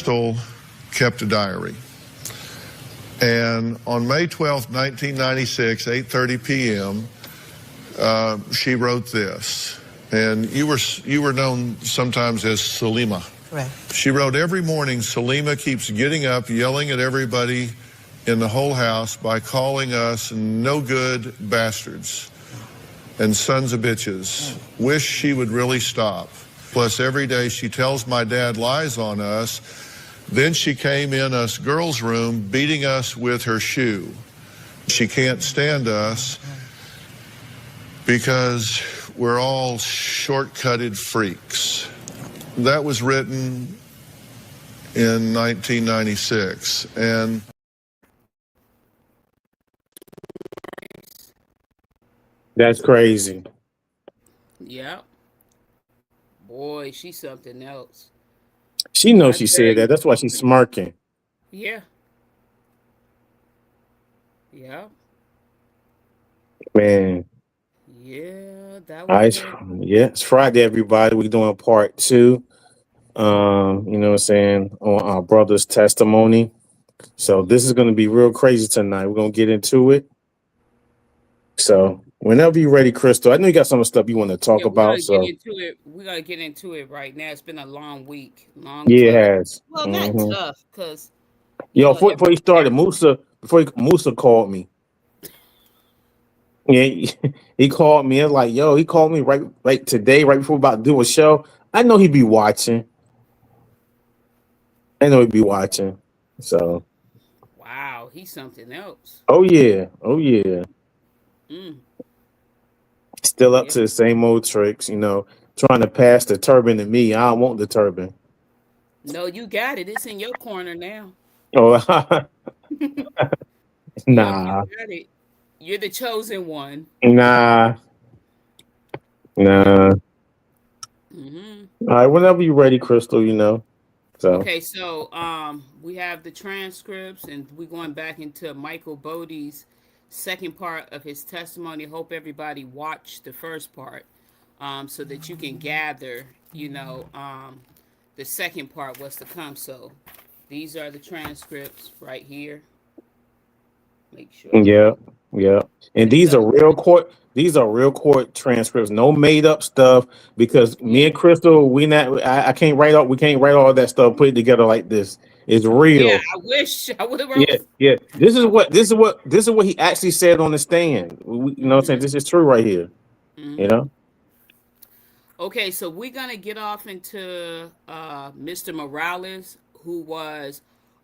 Crystal kept a diary. And on May 12th, 1996, 8:30 p.m., she wrote this. And you were known sometimes as Salima. Right. She wrote, "Every morning, Salima keeps getting up, yelling at everybody in the whole house by calling us no good bastards and sons of bitches. Wish she would really stop. Plus, every day she tells my dad lies on us. Then she came in us girls' room beating us with her shoe. She can't stand us because we're all short-cutted freaks." That was written in 1996. And that's crazy. Yep. Boy, she's something else. She knows she said that. That's why she's smirking. Yeah. Yeah. Man. Yeah, that was yeah, it's Friday, everybody. We're doing part 2. You know what I'm saying, on our brother's testimony. So this is going to be real crazy tonight. We're going to get into it. So whenever you're ready, Crystal, I know you got some stuff you want to talk about. So we're gonna get into it right now. It's been a long week, yeah, it has. Well, not tough, because before he started, Musa called me. Yeah, he called me and like, he called me right today, right before we're about to do a show. I know he'd be watching. So wow, he's something else. Oh yeah. Still up to the same old tricks, trying to pass the turban to me. I don't want the turban. No, you got it. It's in your corner now. Oh, nah. You got it. You're the chosen one. Nah. All right, whenever you're ready, Crystal, So. Okay, so we have the transcripts, and we're going back into Michael Bodie's second part of his testimony. Hope everybody watched the first part, so that you can gather, the second part, what's to come. So these are the transcripts right here. Make sure. Yeah. And these are real court. These are real court transcripts. No made up stuff. Because me and Crystal, I can't write all. We can't write all that stuff. Put it together like this. It's real. Yeah, I wish I would have wrote. Yeah. This is what he actually said on the stand. You know what I'm saying? This is true right here. Okay, so we're gonna get off into Mr. Morales, who was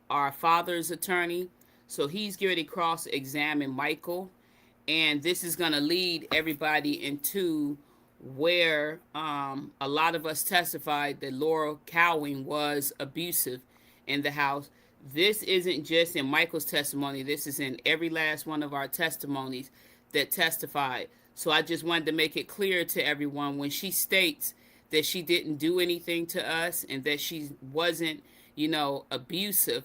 our father's attorney. So he's going to cross-examine Michael, and this is going to lead everybody into where a lot of us testified that Laura Cowing was abusive in the house. This isn't just in Michael's testimony. This is in every last one of our testimonies that testified. So I just wanted to make it clear to everyone, when she states that she didn't do anything to us and that she wasn't, abusive,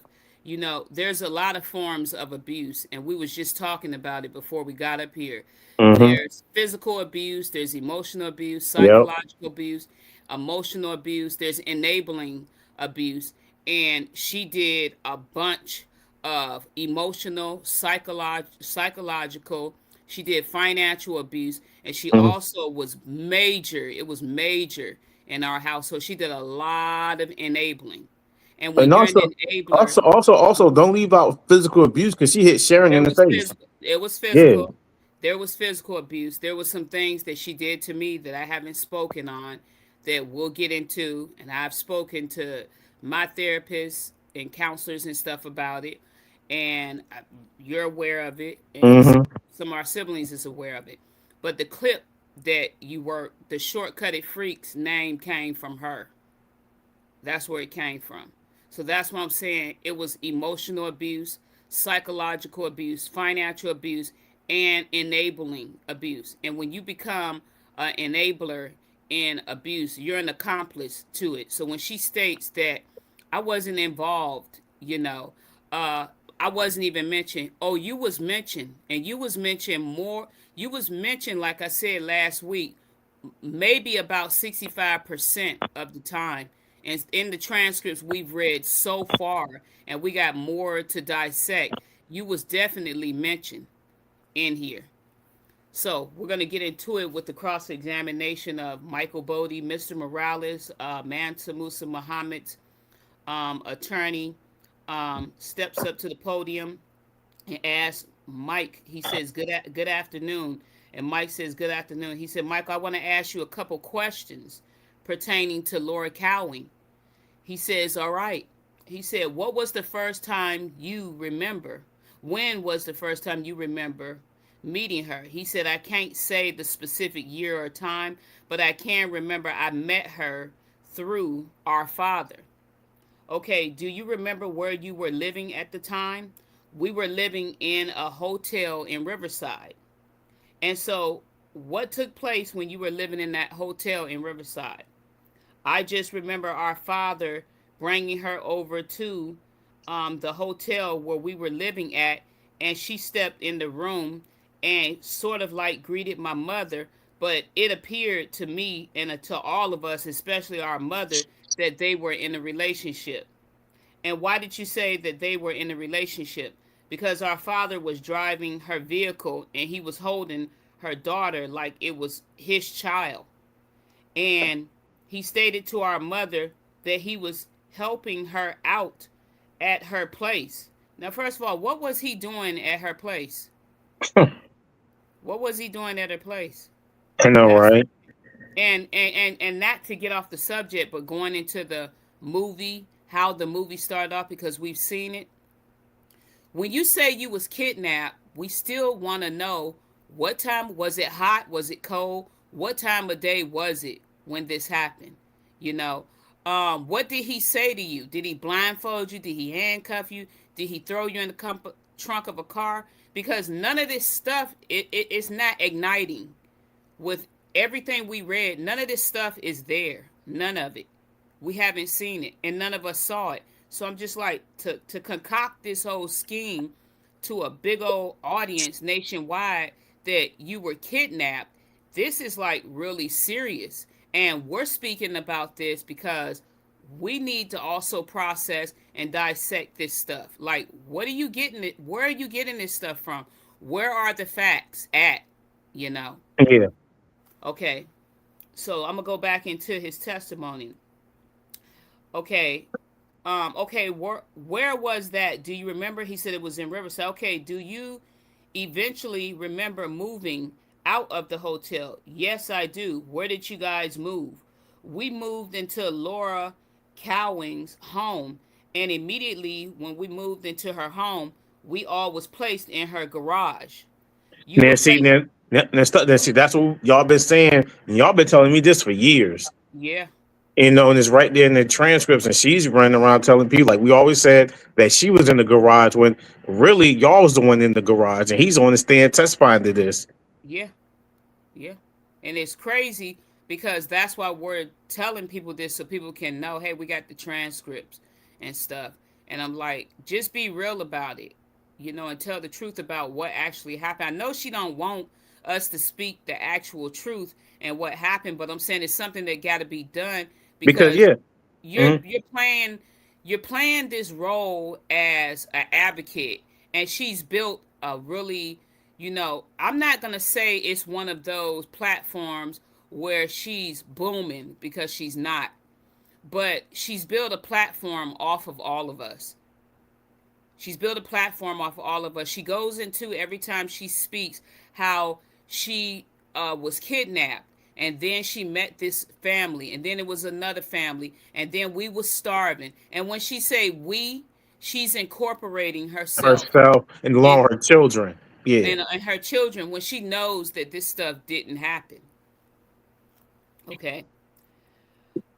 there's a lot of forms of abuse, and we was just talking about it before we got up here. There's physical abuse, there's emotional abuse, psychological abuse, emotional abuse, there's enabling abuse, and she did a bunch of emotional, psychological. She did financial abuse, and she also was major. It was major in our household. She did a lot of enabling. And when you're an enabler, also don't leave out physical abuse, because she hit Sharon in the face. It was physical. Yeah. There was physical abuse. There was some things that she did to me that I haven't spoken on, that we'll get into. And I've spoken to my therapists and counselors and stuff about it. And you're aware of it. And some of our siblings is aware of it. But the clip that the Short-Cutted Freaks name came from her. That's where it came from. So that's what I'm saying. It was emotional abuse, psychological abuse, financial abuse, and enabling abuse. And when you become an enabler in abuse, you're an accomplice to it. So when she states that I wasn't involved, I wasn't even mentioned. Oh, you was mentioned, and you was mentioned more. You was mentioned, like I said last week, maybe about 65% of the time. And in the transcripts we've read so far, and we got more to dissect, you was definitely mentioned in here. So we're going to get into it with the cross-examination of Michael Bodie, Mr. Morales, Mansa Musa Muhammad's attorney, steps up to the podium and asks Mike. He says, "Good afternoon," and Mike says, "Good afternoon." He said, "Mike, I want to ask you a couple questions pertaining to Laura Cowing." He says, "All right." He said, "What was the first time you remember? When was the first time you remember meeting her?" He said, "I can't say the specific year or time, but I can remember I met her through our father." Okay, do you remember where you were living at the time? We were living in a hotel in Riverside. And so, what took place when you were living in that hotel in Riverside? I just remember our father bringing her over to the hotel where we were living at, and she stepped in the room and sort of like greeted my mother. But it appeared to me and to all of us, especially our mother, that they were in a relationship. And why did you say that they were in a relationship? Because our father was driving her vehicle and he was holding her daughter like it was his child. And he stated to our mother that he was helping her out at her place. Now, first of all, what was he doing at her place? What was he doing at her place? I know, That's right? and not to get off the subject, but going into the movie, how the movie started off, because we've seen it. When you say you was kidnapped, we still want to know what time was it, hot, was it cold, what time of day was it when this happened? You know, what did he say to you? Did he blindfold you? Did he handcuff you? Did he throw you in the trunk of a car? Because none of this stuff, it's not igniting. With everything we read, none of this stuff is there. None of it. We haven't seen it, and none of us saw it. So I'm just like, to concoct this whole scheme to a big old audience nationwide that you were kidnapped. This is like really serious, and we're speaking about this because we need to also process and dissect this stuff. Like, what are you getting it? Where are you getting this stuff from? Where are the facts at? You know. Yeah. Okay, so I'm gonna go back into his testimony. Okay, okay, where was that? Do you remember? He said it was in Riverside. Okay, do you eventually remember moving out of the hotel? Yes, I do. Where did you guys move? We moved into Laura Cowing's home, and immediately when we moved into her home, we all was placed in her garage. You Now were see, placed. see, that's what y'all been saying, and y'all been telling me this for years. Yeah, And it's right there in the transcripts, and she's running around telling people like we always said that she was in the garage when really y'all was the one in the garage, and he's on the stand testifying to this. yeah. Yeah. And it's crazy because that's why we're telling people this so people can know, hey, we got the transcripts and stuff. And I'm like, just be real about it, and tell the truth about what actually happened. I know she don't want us to speak the actual truth and what happened, but I'm saying it's something that got to be done Because because yeah, you're mhm. you're playing you're playing this role as an advocate, and she's built a really, I'm not gonna say it's one of those platforms where she's booming, because she's not, but she's built a platform off of all of us. She's built a platform off of all of us. She goes into, every time she speaks, how she was kidnapped, and then she met this family, and then it was another family, and then we was starving. And when she say we, she's incorporating herself Herself and along in her children. Yeah. and her children, when she knows that this stuff didn't happen. Okay.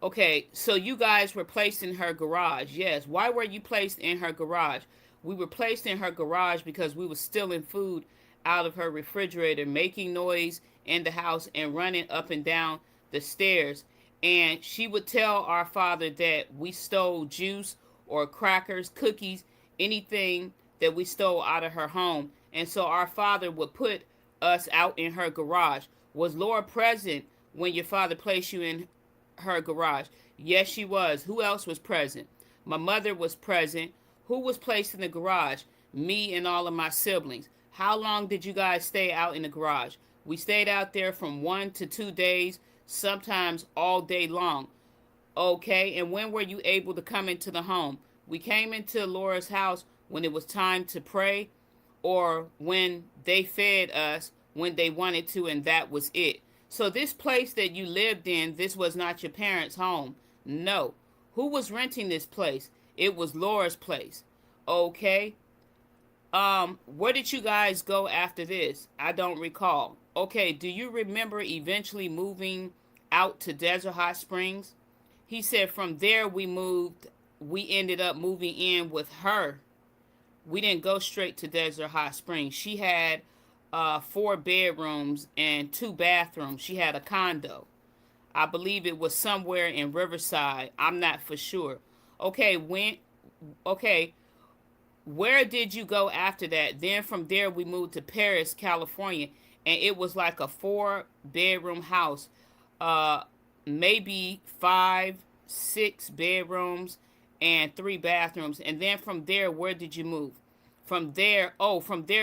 Okay, so you guys were placed in her garage. Yes. Why were you placed in her garage? We were placed in her garage because we were stealing food out of her refrigerator, making noise in the house, and running up and down the stairs. And she would tell our father that we stole juice or crackers, cookies, anything that we stole out of her home. And so our father would put us out in her garage. Was Laura present when your father placed you her garage. Yes, she was. Who else was present? My mother was present. Who was placed in the garage? Me and all of my siblings. How long did you guys stay out in the garage? We stayed out there from 1 to 2 days, sometimes all day long. Okay, and when were you able to come into the home? We came into Laura's house when it was time to pray, or when they fed us when they wanted to, and that was it. So this place that you lived in, this was not your parents' home. No. Who was renting this place? It was Laura's place. Okay. Where did you guys go after this? I don't recall. Okay, do you remember eventually moving out to Desert Hot Springs? He said from there we ended up moving in with her. We didn't go straight to Desert Hot Springs. She had 4 bedrooms and 2 bathrooms. She had a condo. I believe it was somewhere in Riverside. I'm not for sure. Okay, okay, where did you go after that? Then from there we moved to Paris, California, and it was like a 4 bedroom house. Uh Maybe 5, 6 bedrooms and 3 bathrooms. And then from there, where did you move? From there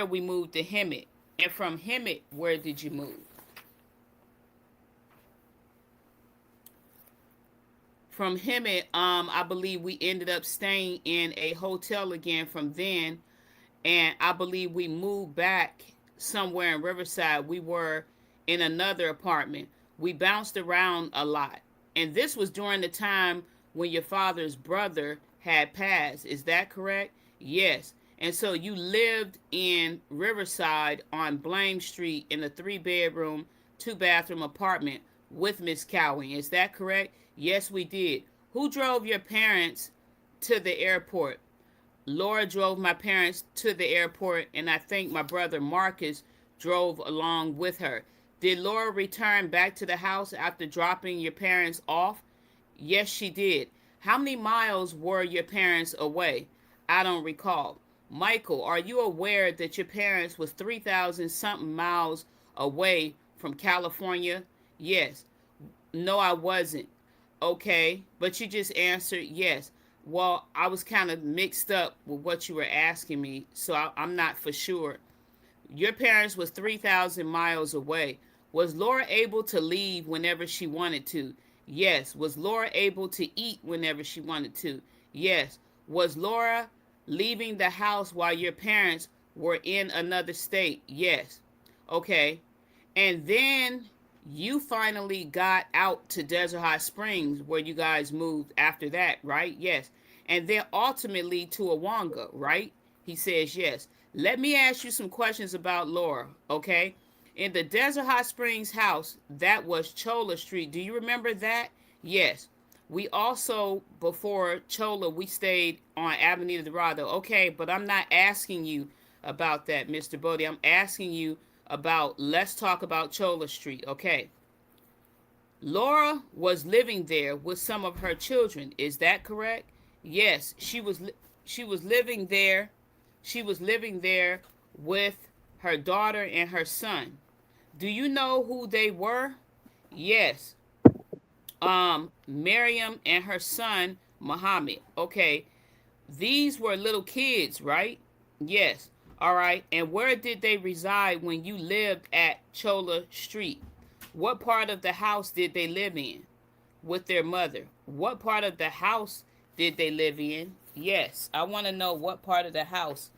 we moved to Hemet. And from Hemet, where did you move? From Hemet, I believe we ended up staying in a hotel again from then, and I believe we moved back somewhere in Riverside. We were in another apartment. We bounced around a lot, and this was during the time when your father's brother had passed. Is that correct? Yes. And so you lived in Riverside on Blame Street in a 3 bedroom, 2 bathroom apartment with Miss Cowie. Is that correct? Yes, we did. Who drove your parents to the airport? Laura drove my parents to the airport, and I think my brother Marcus drove along with her. Did Laura return back to the house after dropping your parents off? Yes, she did. How many miles were your parents away? I don't recall. Michael, are you aware that your parents was 3,000 something miles away from California? Yes. No, I wasn't. Okay, but you just answered yes. Well, I was kind of mixed up with what you were asking me, so I'm not for sure. Your parents was 3,000 miles away. Was Laura able to leave whenever she wanted to? Yes. Was Laura able to eat whenever she wanted to? Yes. Was Laura leaving the house while your parents were in another state? Yes. Okay. And then you finally got out to Desert Hot Springs where you guys moved after that, right? Yes. And then ultimately to Awanga, right? He says yes. Let me ask you some questions about Laura, okay? In the Desert Hot Springs house, that was Chola Street. Do you remember that? Yes. We also, before Chola, we stayed on Avenida Dorado. Okay, but I'm not asking you about that, Mr. Bodie. I'm asking you about, let's talk about Chola Street, okay? Laura was living there with some of her children. Is that correct? Yes, she was living there. She was living there with her daughter and her son. Do you know who they were? Yes. Miriam and her son Muhammad. Okay. These were little kids, right? Yes. All right. And where did they reside when you lived at Chola Street? What part of the house did they live in with their mother? What part of the house did they live in? Yes. I want to know what part of the house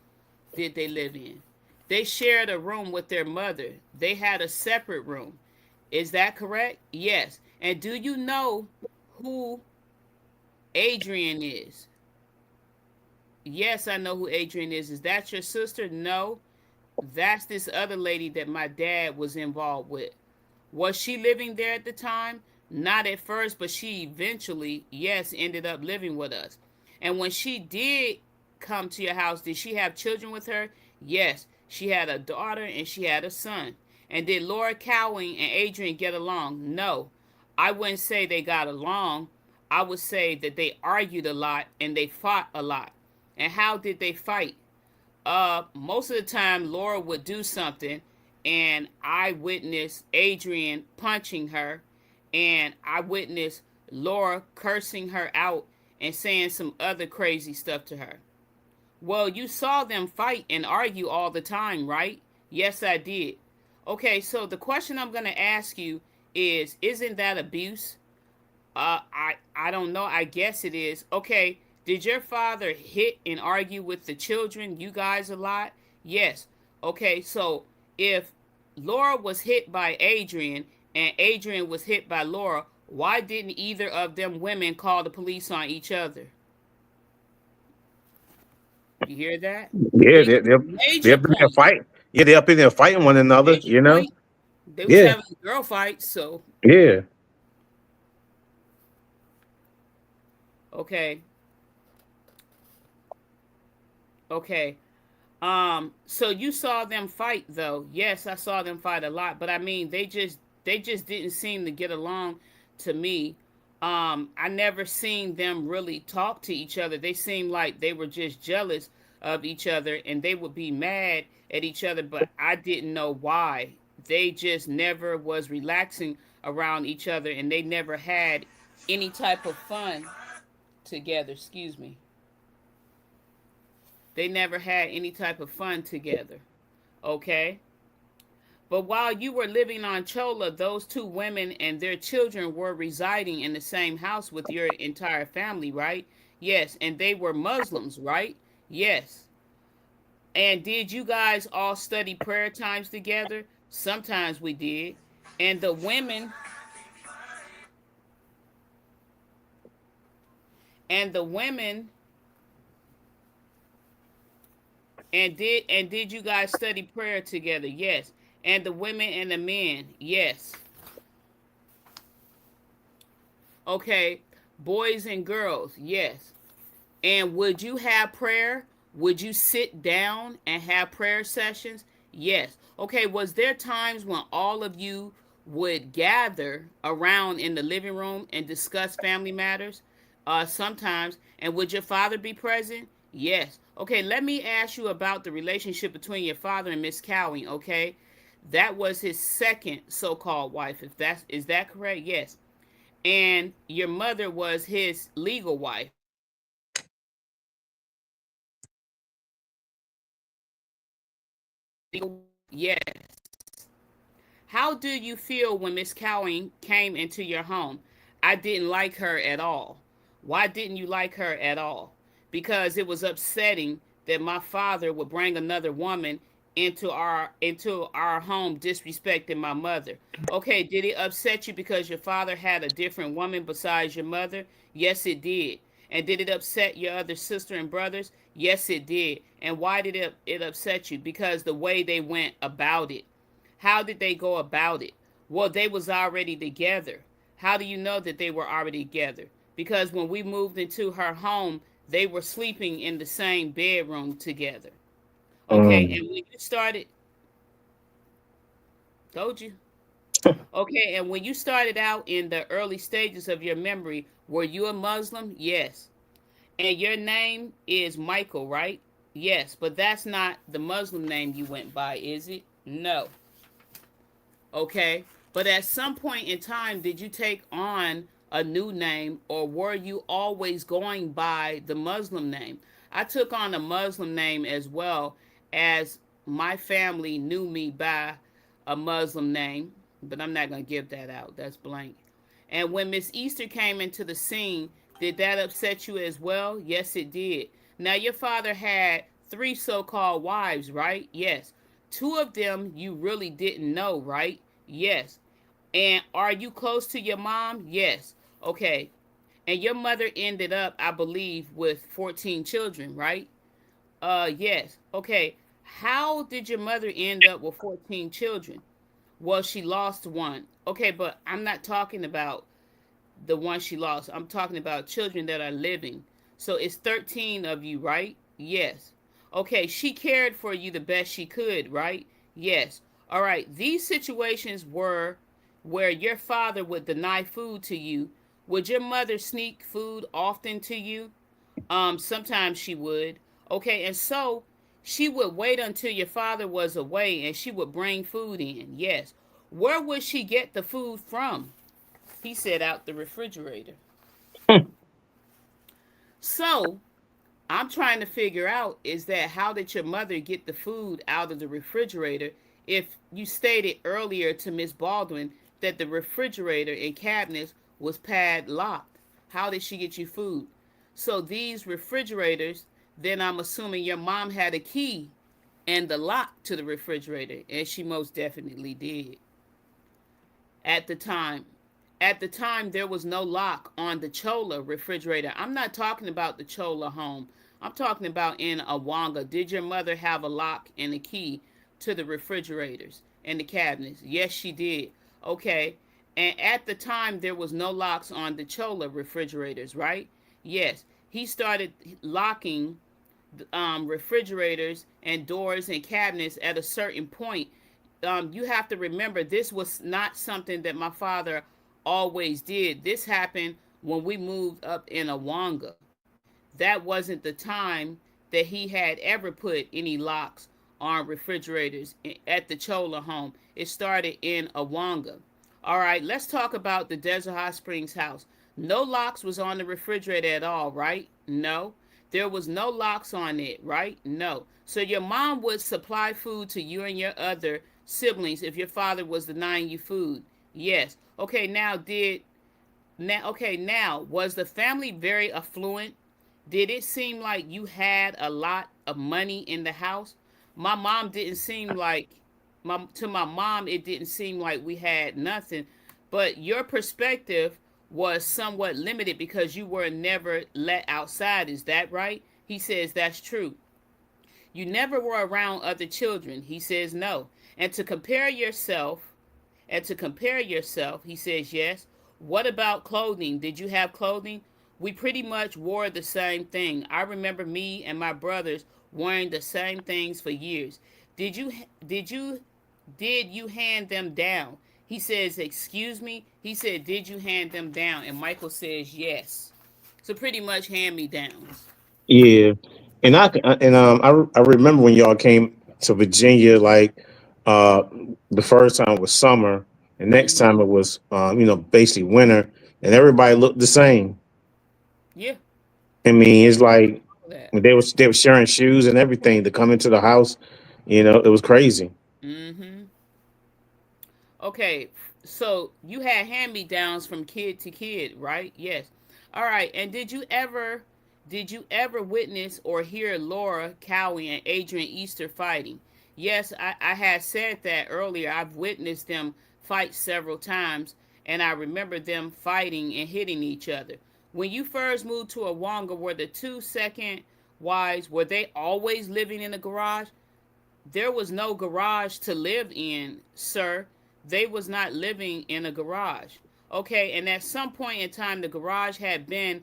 did they live in. They shared a room with their mother. They had a separate room. Is that correct? Yes. And do you know who Adrian is? Yes, I know who Adrian is. Is that your sister? No. That's this other lady that my dad was involved with. Was she living there at the time? Not at first, but she eventually, yes, ended up living with us. And when she did come to your house, did she have children with her? Yes. She had a daughter and she had a son. And did Laura Cowing and Adrian get along? No. I wouldn't say they got along. I would say that they argued a lot and they fought a lot. And how did they fight? Most of the time Laura would do something and I witnessed Adrian punching her, and I witnessed Laura cursing her out and saying some other crazy stuff to her. Well, you saw them fight and argue all the time, right? Yes, I did. Okay, so the question I'm going to ask you is, isn't that abuse? I don't know. I guess it is. Okay, did your father hit and argue with the children, you guys, a lot? Yes. Okay, so if Laura was hit by Adrian and Adrian was hit by Laura, why didn't either of them women call the police on each other? You hear that? Yeah, Big they're major up in there point. fighting. Yeah, they're up in there fighting one another. Major You know. point. They was Yeah, having a girl fight, so yeah. okay. Okay. So you saw them fight though. Yes, I saw them fight a lot, but I mean they just didn't seem to get along to me. I never seen them really talk to each other. They seemed like they were just jealous of each other and they would be mad at each other, but I didn't know why. They just never was relaxing around each other and they never had any type of fun together. Excuse me. They never had any type of fun together. Okay? But while you were living on Chola, those two women and their children were residing in the same house with your entire family, right? Yes. And they were Muslims, right? Yes. And did you guys all study prayer times together? Sometimes we did. And the women and the women and did you guys study prayer together? Yes. And the women and the men? Yes. Okay, boys and girls, yes. And would you have prayer? Would you sit down and have prayer sessions? Yes. Okay, was there times when all of you would gather around in the living room and discuss family matters? Sometimes. And would your father be present? Yes. Okay, let me ask you about the relationship between your father and Miss Cowie, okay? That was his second so-called wife. If that's is that correct? Yes. And your mother was his legal wife. Yes. How do you feel when Miss Cowing came into your home? I didn't like her at all. Why didn't you like her at all? Because it was upsetting that my father would bring another woman into our home disrespecting my mother. Okay, did it upset you because your father had a different woman besides your mother? Yes, it did. And did it upset your other sister and brothers? Yes, it did. And why did it upset you? Because the way they went about it. How did they go about it? Well, they was already together. How do you know that they were already together? Because when we moved into her home, they were sleeping in the same bedroom together. Okay, Mm. and when you started, told you. Okay, and when you started out in the early stages of your memory, were you a Muslim? Yes. And your name is Michael, right? Yes, but that's not the Muslim name you went by, is it? No. Okay. But at some point in time, did you take on a new name or were you always going by the Muslim name? I took on a Muslim name as well as my family knew me by a Muslim name, but I'm not going to give that out. That's blank. And when Miss Easter came into the scene, did that upset you as well? Yes, it did. Now, your father had three so called wives, right? Yes. Two of them you really didn't know, right? Yes. And are you close to your mom? Yes. Okay. And your mother ended up, I believe, with 14 children, right? Yes. Okay. How did your mother end up with 14 children? Well, she lost one. Okay, but I'm not talking about the one she lost. I'm talking about children that are living. So it's 13 of you, right? Yes. Okay, she cared for you the best she could, right? Yes. All right, these situations were where your father would deny food to you. Would your mother sneak food often to you? Sometimes she would. Okay, and so she would wait until your father was away and she would bring food in. Yes. Where would she get the food from? He said out the refrigerator. So I'm trying to figure out is that how did your mother get the food out of the refrigerator if you stated earlier to Miss Baldwin that the refrigerator and cabinets was padlocked? How did she get you food? So these refrigerators, then I'm assuming your mom had a key and the lock to the refrigerator, and she most definitely did at the time. At the time, there was no lock on the Chola refrigerator. I'm not talking about the Chola home. I'm talking about in Awanga. Did your mother have a lock and a key to the refrigerators and the cabinets? Yes, she did. Okay. And at the time, there was no locks on the Chola refrigerators, right? Yes. He started locking refrigerators and doors and cabinets at a certain point. You have to remember this was not something that my father always did. This happened when we moved up in Awanga. That wasn't the time that he had ever put any locks on refrigerators at the Chola home. It started in Awanga. All right, let's talk about the Desert Hot Springs house. No locks was on the refrigerator at all, right? No. There was no locks on it, right? No. So your mom would supply food to you and your other siblings if your father was denying you food. Yes. Okay, now was the family very affluent? Did it seem like you had a lot of money in the house? My mom didn't seem like to my mom it didn't seem like we had nothing, but your perspective was somewhat limited because you were never let outside. Is that right? He says that's true. You never were around other children. He says no. And to compare yourself he says yes. What about clothing? Did you have clothing? We pretty much wore the same thing. I remember me and my brothers wearing the same things for years. Did you did you did you hand them down? He says, excuse me? He said, did you hand them down? And Michael says yes. So pretty much hand me downs. Yeah, and I remember when y'all came to Virginia, like uh the first time was summer, and next Mm-hmm. time it was basically winter, and everybody looked the same. Yeah. I mean, it's like That. when they were sharing shoes and everything to come into the house. It was crazy. Mm-hmm. Okay, so you had hand-me-downs from kid to kid, right? Yes. All right, and did you ever witness or hear Laura Cowie and Adrian Easter fighting? Yes, I had said that earlier. I've witnessed them fight several times, and I remember them fighting and hitting each other. When you first moved to Awanga, were the two second wives, were they always living in a garage? There was no garage to live in, sir. They was not living in a garage. Okay, and at some point in time, the garage had been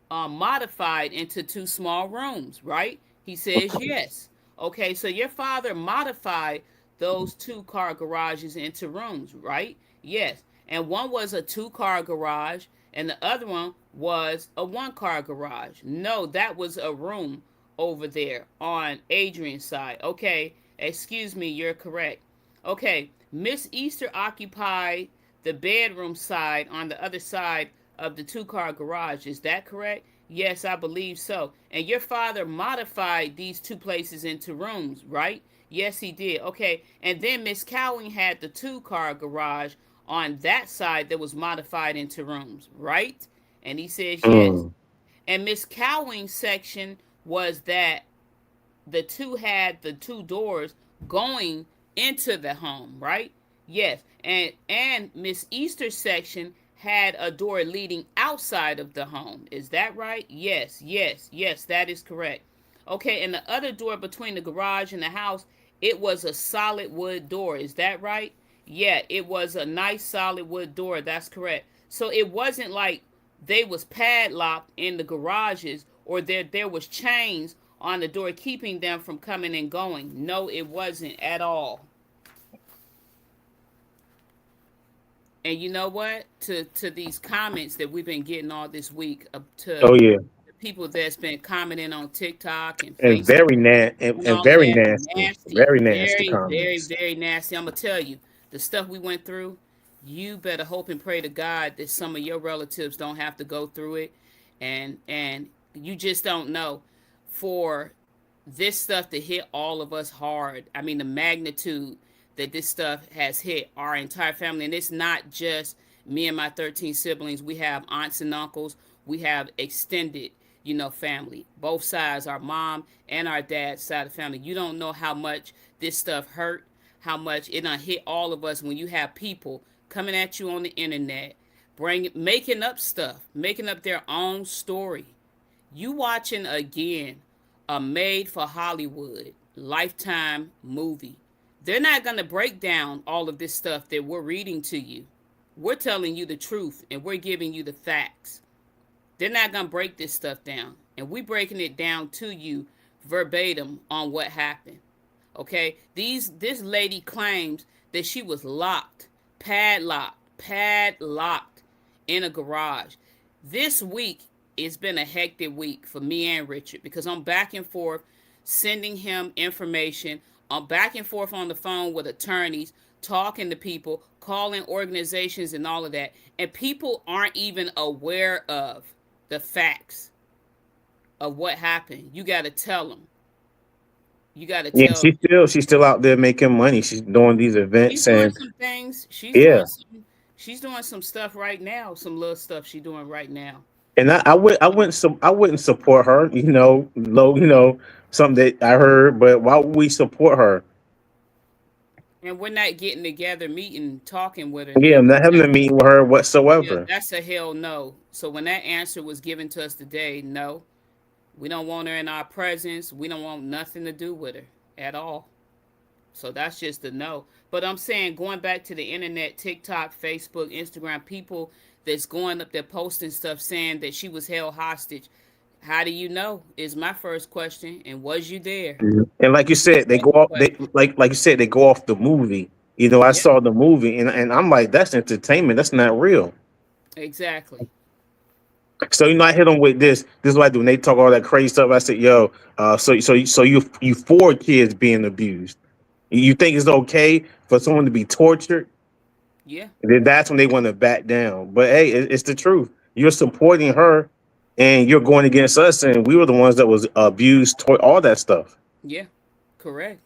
modified into two small rooms, right? He says yes. Okay, so your father modified those two-car garages into rooms, right? Yes. And one was a two-car garage, and the other one was a one-car garage. No, that was a room over there on Adrian's side. Okay, excuse me, you're correct. Okay, Miss Easter occupied the bedroom side on the other side of the two-car garage. Is that correct? Yes, I believe so. And your father modified these two places into rooms, right? Yes, he did. Okay, and then Miss Cowing had the two-car garage on that side that was modified into rooms, right? And he says yes. Mm. And Miss Cowing's section was that the two had the two doors going into the home, right? Yes. And Miss Easter's section had a door leading outside of the home. Is that right? Yes, yes, yes, that is correct. Okay, and the other door between the garage and the house, it was a solid wood door. Is that right? Yeah, it was a nice solid wood door. That's correct. So it wasn't like they was padlocked in the garages or there was chains on the door keeping them from coming and going. No, it wasn't at all. And you know what? To these comments that we've been getting all this week, to Oh yeah, the people that's been commenting on TikTok and and Facebook and and all of very that, nasty, nasty, very nasty very, very, comments. very nasty. I'm gonna tell you the stuff we went through. you better hope and pray to God that some of your relatives don't have to go through it, and you just don't know. For this stuff to hit all of us hard, I mean the magnitude that this stuff has hit our entire family, and it's not just me and my 13 siblings. We have aunts and uncles. We have extended, family. Both sides, our mom and our dad's side of the family. You don't know how much this stuff hurt, how much it done hit all of us when you have people coming at you on the internet, making up stuff, making up their own story. You watching again a made for Hollywood Lifetime movie. They're not going to break down all of this stuff that we're reading to you. We're telling you the truth and we're giving you the facts. They're not going to break this stuff down. And we breaking it down to you verbatim on what happened. Okay? This lady claims that she was padlocked in a garage. This week it's been a hectic week for me and Richard because I'm back and forth sending him information. I'm back and forth on the phone with attorneys, talking to people, calling organizations and all of that. And people aren't even aware of the facts of what happened. You got to tell them. You got to Yeah, tell them. she's still out there making money. She's doing these She's events doing and some things. yeah. She's doing some stuff right now. Some little stuff she's doing right now. And I wouldn't support her, low, something that I heard, but why would we support her? And we're not getting together, meeting, talking with her. Yeah, Yeah, I'm not having a meeting with her yeah, whatsoever. that's a hell no. So when that answer was given to us today, no, we don't want her in our presence. We don't want nothing to do with her at all. So that's just a no. But I'm saying, going back to the internet, TikTok, Facebook, Instagram, people that's going up there posting stuff saying that she was held hostage. How do you know? Is my first question. And was you there? And like you said, they go Second off. They question. like you said, they go off the movie. I Yeah, saw the movie, and I'm like, that's entertainment. That's not real. exactly. So I hit them with this. This is what I do when they talk all that crazy stuff. I said, "Yo, so you 4 kids being abused. You think it's okay for someone to be tortured?" Yeah, And then that's when they want to back down. But hey, it's the truth. You're supporting her, and you're going against us, and we were the ones that was abused, all that stuff. yeah, correct.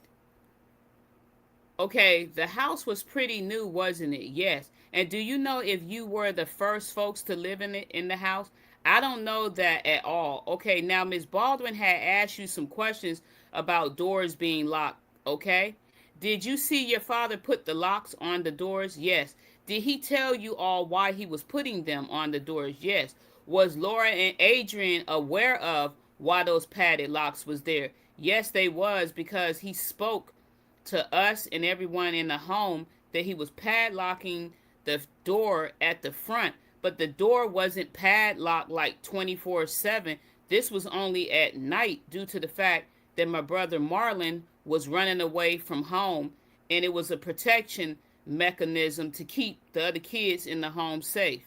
Okay, the house was pretty new, wasn't it? Yes. And do you know if you were the first folks to live in it in the house? I don't know that at all. Okay, now Miss Baldwin had asked you some questions about doors being locked. Okay, did you see your father put the locks on the doors? Yes. Did he tell you all why he was putting them on the doors? Yes. Was Laura and Adrian aware of why those padded locks was there? Yes, they was, because he spoke to us and everyone in the home that he was padlocking the door at the front, but the door wasn't padlocked like 24/7. This was only at night due to the fact that my brother Marlon was running away from home, and it was a protection mechanism to keep the other kids in the home safe.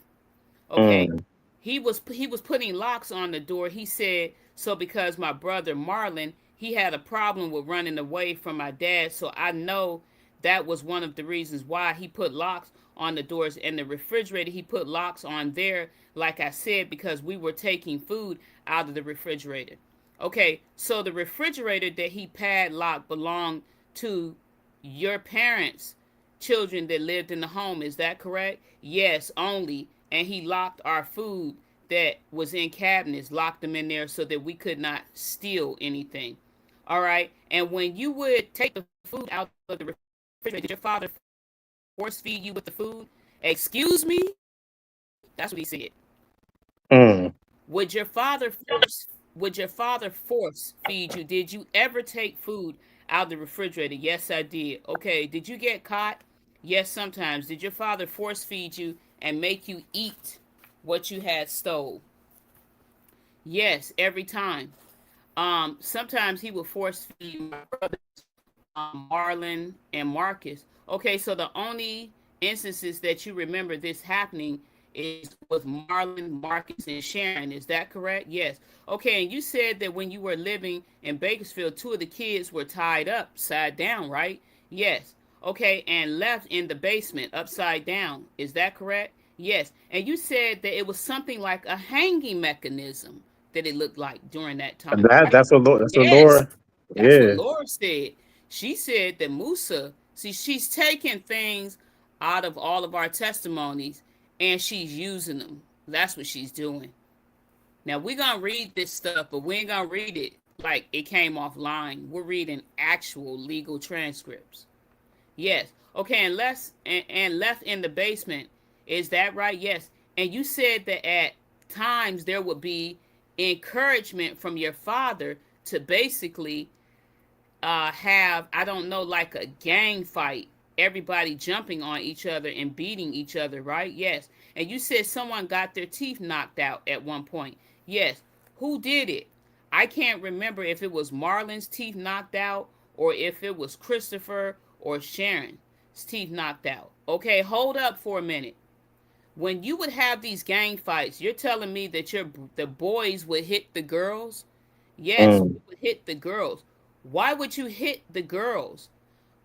Okay, Mm. he was putting locks on the door. He said so because my brother Marlon, he had a problem with running away from my dad. So I know that was one of the reasons why he put locks on the doors, and the refrigerator he put locks on there. Like I said, because we were taking food out of the refrigerator. Okay, so the refrigerator that he padlocked belonged to your parents' children that lived in the home. Is that correct? Yes, only. And he locked our food that was in cabinets, locked them in there so that we could not steal anything. All right. And when you would take the food out of the refrigerator, did your father force feed you with the food? Excuse me? That's what he said. Mm. Would your father force feed you? Did you ever take food out of the refrigerator? Yes, I did. Okay. Did you get caught? Yes, sometimes. Did your father force feed you and make you eat what you had stole? Yes, every time. Sometimes he would force feed my brothers, Marlon and Marcus. Okay, so the only instances that you remember this happening is with Marlon, Marcus, and Sharon. Is that correct? Yes. Okay, and you said that when you were living in Bakersfield, 2 of the kids were tied up, side down, right? Yes. Okay, and left in the basement upside down. Is that correct? Yes. And you said that it was something like a hanging mechanism that it looked like during that And time, right? that's what Yes. Laura. That's what Yeah. Laura said. She said that Musa, see, she's taking things out of all of our testimonies and she's using them. That's what she's doing. Now we're gonna read this stuff, but we ain't gonna read it like it came offline. We're reading actual legal transcripts. Yes. Okay, and left in the basement. Is that right? Yes. And you said that at times there would be encouragement from your father to basically have, I don't know, like a gang fight, everybody jumping on each other and beating each other, right? Yes. And you said someone got their teeth knocked out at one point. Yes. Who did it? I can't remember if it was Marlon's teeth knocked out or if it was Christopher or Sharon's teeth knocked out. Okay, hold up for a minute. When you would have these gang fights, you're telling me that the boys would hit the girls? Yes, Mm. we would hit the girls. Why would you hit the girls?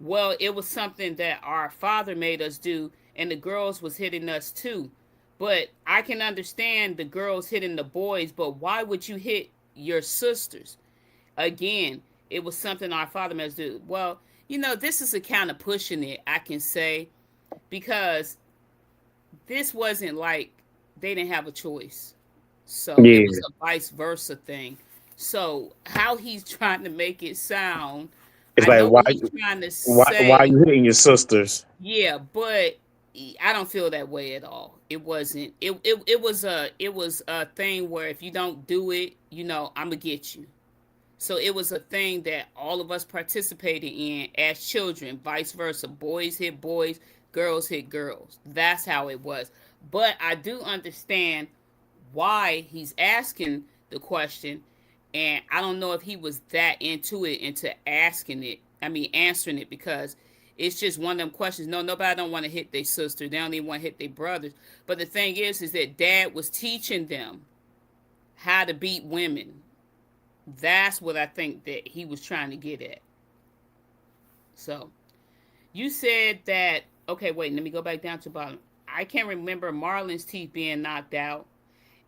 Well, it was something that our father made us do, and the girls was hitting us too. But I can understand the girls hitting the boys, but why would you hit your sisters? Again, it was something our father made us do. Well, this is a kind of pushing it, I can say, because this wasn't like they didn't have a choice. So it was Yeah. a vice versa thing. So how he's trying to make it sound, It's I like know what he's trying to why say. you hitting your sisters? Yeah, but I don't feel that way at all. It wasn't. It was a thing where if you don't do it, I'm gonna get you. So it was a thing that all of us participated in as children, vice versa. Boys hit boys, girls hit girls. That's how it was. But I do understand why he's asking the question, and I don't know if he was that into it, into asking it. I mean, answering it, because it's just one of them questions. No, nobody don't want to hit their sister. They don't even want to hit their brothers. But the thing is that Dad was teaching them how to beat women. That's what I think that he was trying to get at. So you said that. Okay, wait. Let me go back down to the bottom. I can't remember Marlon's teeth being knocked out,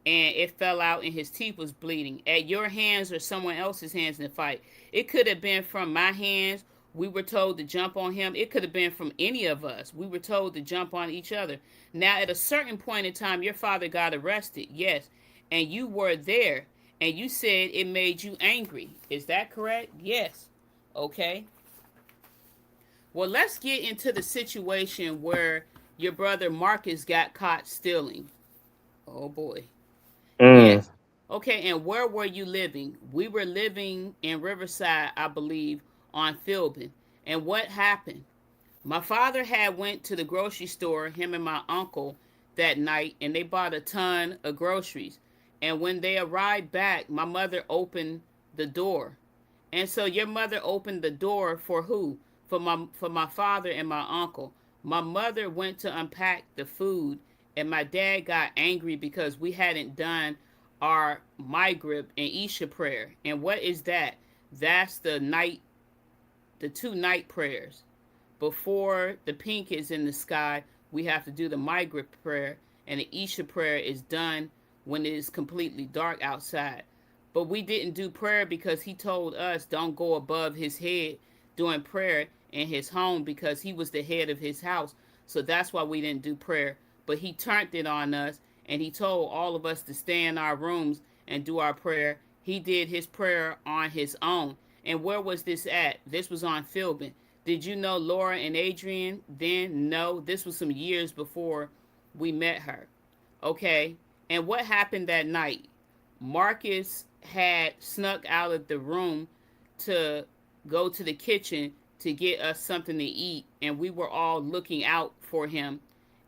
and it fell out, and his teeth was bleeding. At your hands or someone else's hands in the fight. It could have been from my hands. We were told to jump on him. It could have been from any of us. We were told to jump on each other. Now, at a certain point in time, your father got arrested. Yes, and you were there, and you said it made you angry. Is that correct? Yes. Okay. Well, let's get into the situation where your brother Marcus got caught stealing. Oh boy. Mm. Yes. Okay, and where were you living? We were living in Riverside, I believe, on Philbin. And what happened? My father had went to the grocery store, him and my uncle, that night, and they bought a ton of groceries. And when they arrived back, my mother opened the door. And so your mother opened the door for who? For my father and my uncle. My mother went to unpack the food, and my dad got angry because we hadn't done our Maghrib and Isha prayer. And what is that? That's the two night prayers. Before the pink is in the sky, we have to do the Maghrib prayer, and the Isha prayer is done when it is completely dark outside. But we didn't do prayer because he told us don't go above his head doing prayer in his home because he was the head of his house. So that's why we didn't do prayer. But he turned it on us, and he told all of us to stay in our rooms and do our prayer. He did his prayer on his own. And where was this at? This was on Philbin. Did you know Laura and Adrian then? No, this was some years before we met her. Okay. And what happened that night? Marcus had snuck out of the room to go to the kitchen to get us something to eat, and we were all looking out for him.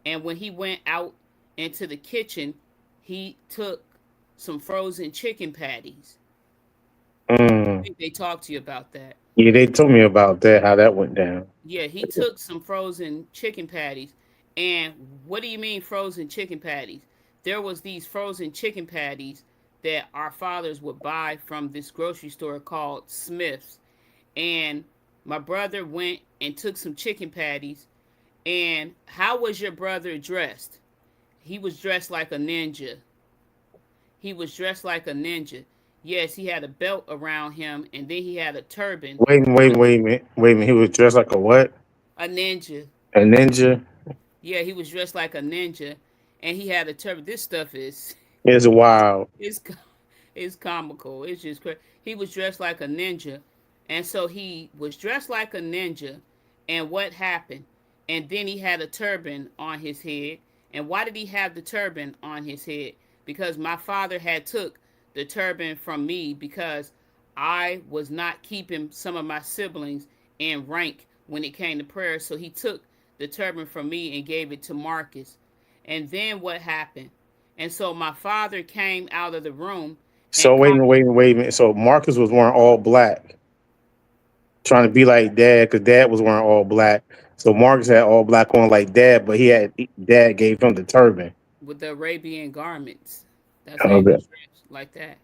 And when he went out into the kitchen, he took some frozen chicken patties. I Mm. think they talked to you about that. Yeah, they told me about that, how that went down. Yeah, he took some frozen chicken patties. And what do you mean frozen chicken patties? There was these frozen chicken patties that our fathers would buy from this grocery store called Smith's. And My brother went and took some chicken patties. And how was your brother dressed? He was dressed like a ninja. He was dressed like a ninja. Yes, he had a belt around him, and then he had a turban. Wait a minute. He was dressed like a what? A ninja. A ninja. Yeah, he was dressed like a ninja, and he had a turban. This stuff is It's wild. it's it's comical. It's just crazy. He was dressed like a ninja, and so he was dressed like a ninja. And what happened? And then he had a turban on his head. And why did he have the turban on his head? Because my father had took the turban from me because I was not keeping some of my siblings in rank when it came to prayer. So he took the turban from me and gave it to Marcus. And then what happened? And so my father came out of the room and So wait a minute. So Marcus was wearing all black, trying to be like Dad, because Dad was wearing all black. So Marcus had all black on like Dad, but Dad gave him the turban. with the Arabian garments. That's how he Okay. was dressed, like that.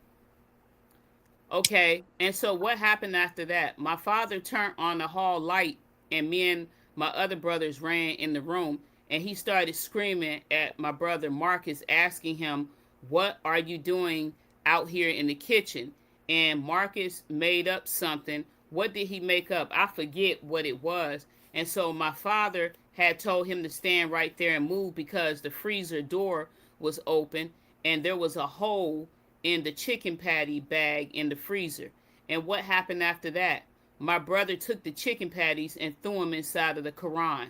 Okay, and so what happened after that? My father turned on the hall light, and me and my other brothers ran in the room, and he started screaming at my brother Marcus, asking him, "What are you doing out here in the kitchen?" And Marcus made up something. What did he make up? I forget what it was. And so my father had told him to stand right there and move because the freezer door was open and there was a hole in the chicken patty bag in the freezer. And what happened after that? My brother took the chicken patties and threw them inside of the Quran.